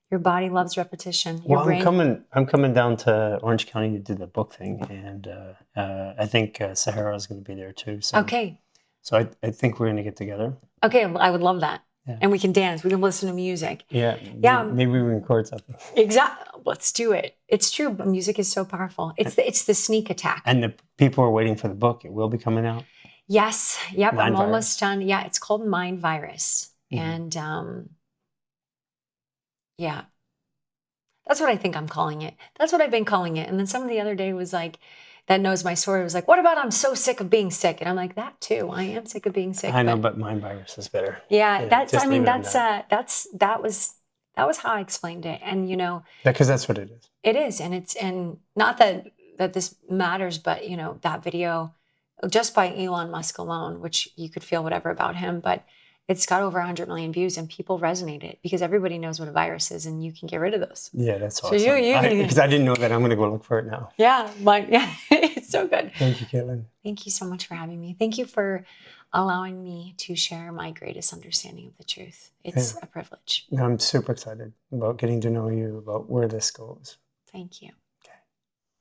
your body loves repetition. Your brain. I'm coming down to Orange County to do the book thing, and I think Sahara is going to be there too. So, okay. So I think we're going to get together. Okay, well, I would love that. Yeah. And we can dance. We can listen to music. Yeah. Yeah. Maybe we record something. Exactly. Let's do it. It's true. But music is so powerful. It's the sneak attack. And the people are waiting for the book. It will be coming out. Yes. Yep. Mind I'm virus. almost done. Yeah. It's called Mind Virus. Mm-hmm. And yeah. That's what I think I'm calling it. That's what I've been calling it. And then someone the other day was like, that knows my story, was like, what about I'm so sick of being sick? And I'm like, that too. I am sick of being sick. I know, but Mind Virus is better. Yeah, that was how I explained it. And because that's what it is. It is. And not that this matters, but that video just by Elon Musk alone, which you could feel whatever about him, but it's got over 100 million views and people resonated because everybody knows what a virus is and you can get rid of those. Yeah, that's awesome. So because I didn't know that. I'm going to go look for it now. Yeah, it's so good. Thank you, Kaitlin. Thank you so much for having me. Thank you for allowing me to share my greatest understanding of the truth. It's a privilege. I'm super excited about getting to know you, about where this goes. Thank you. Okay.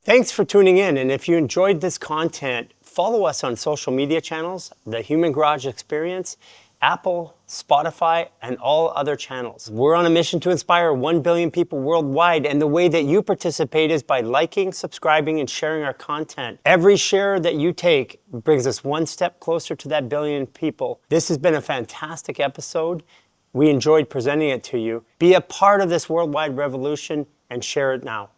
Thanks for tuning in. And if you enjoyed this content, follow us on social media channels, The Human Garage Experience, Apple, Spotify, and all other channels. We're on a mission to inspire 1 billion people worldwide, and the way that you participate is by liking, subscribing, and sharing our content. Every share that you take brings us one step closer to that billion people. This has been a fantastic episode. We enjoyed presenting it to you. Be a part of this worldwide revolution and share it now.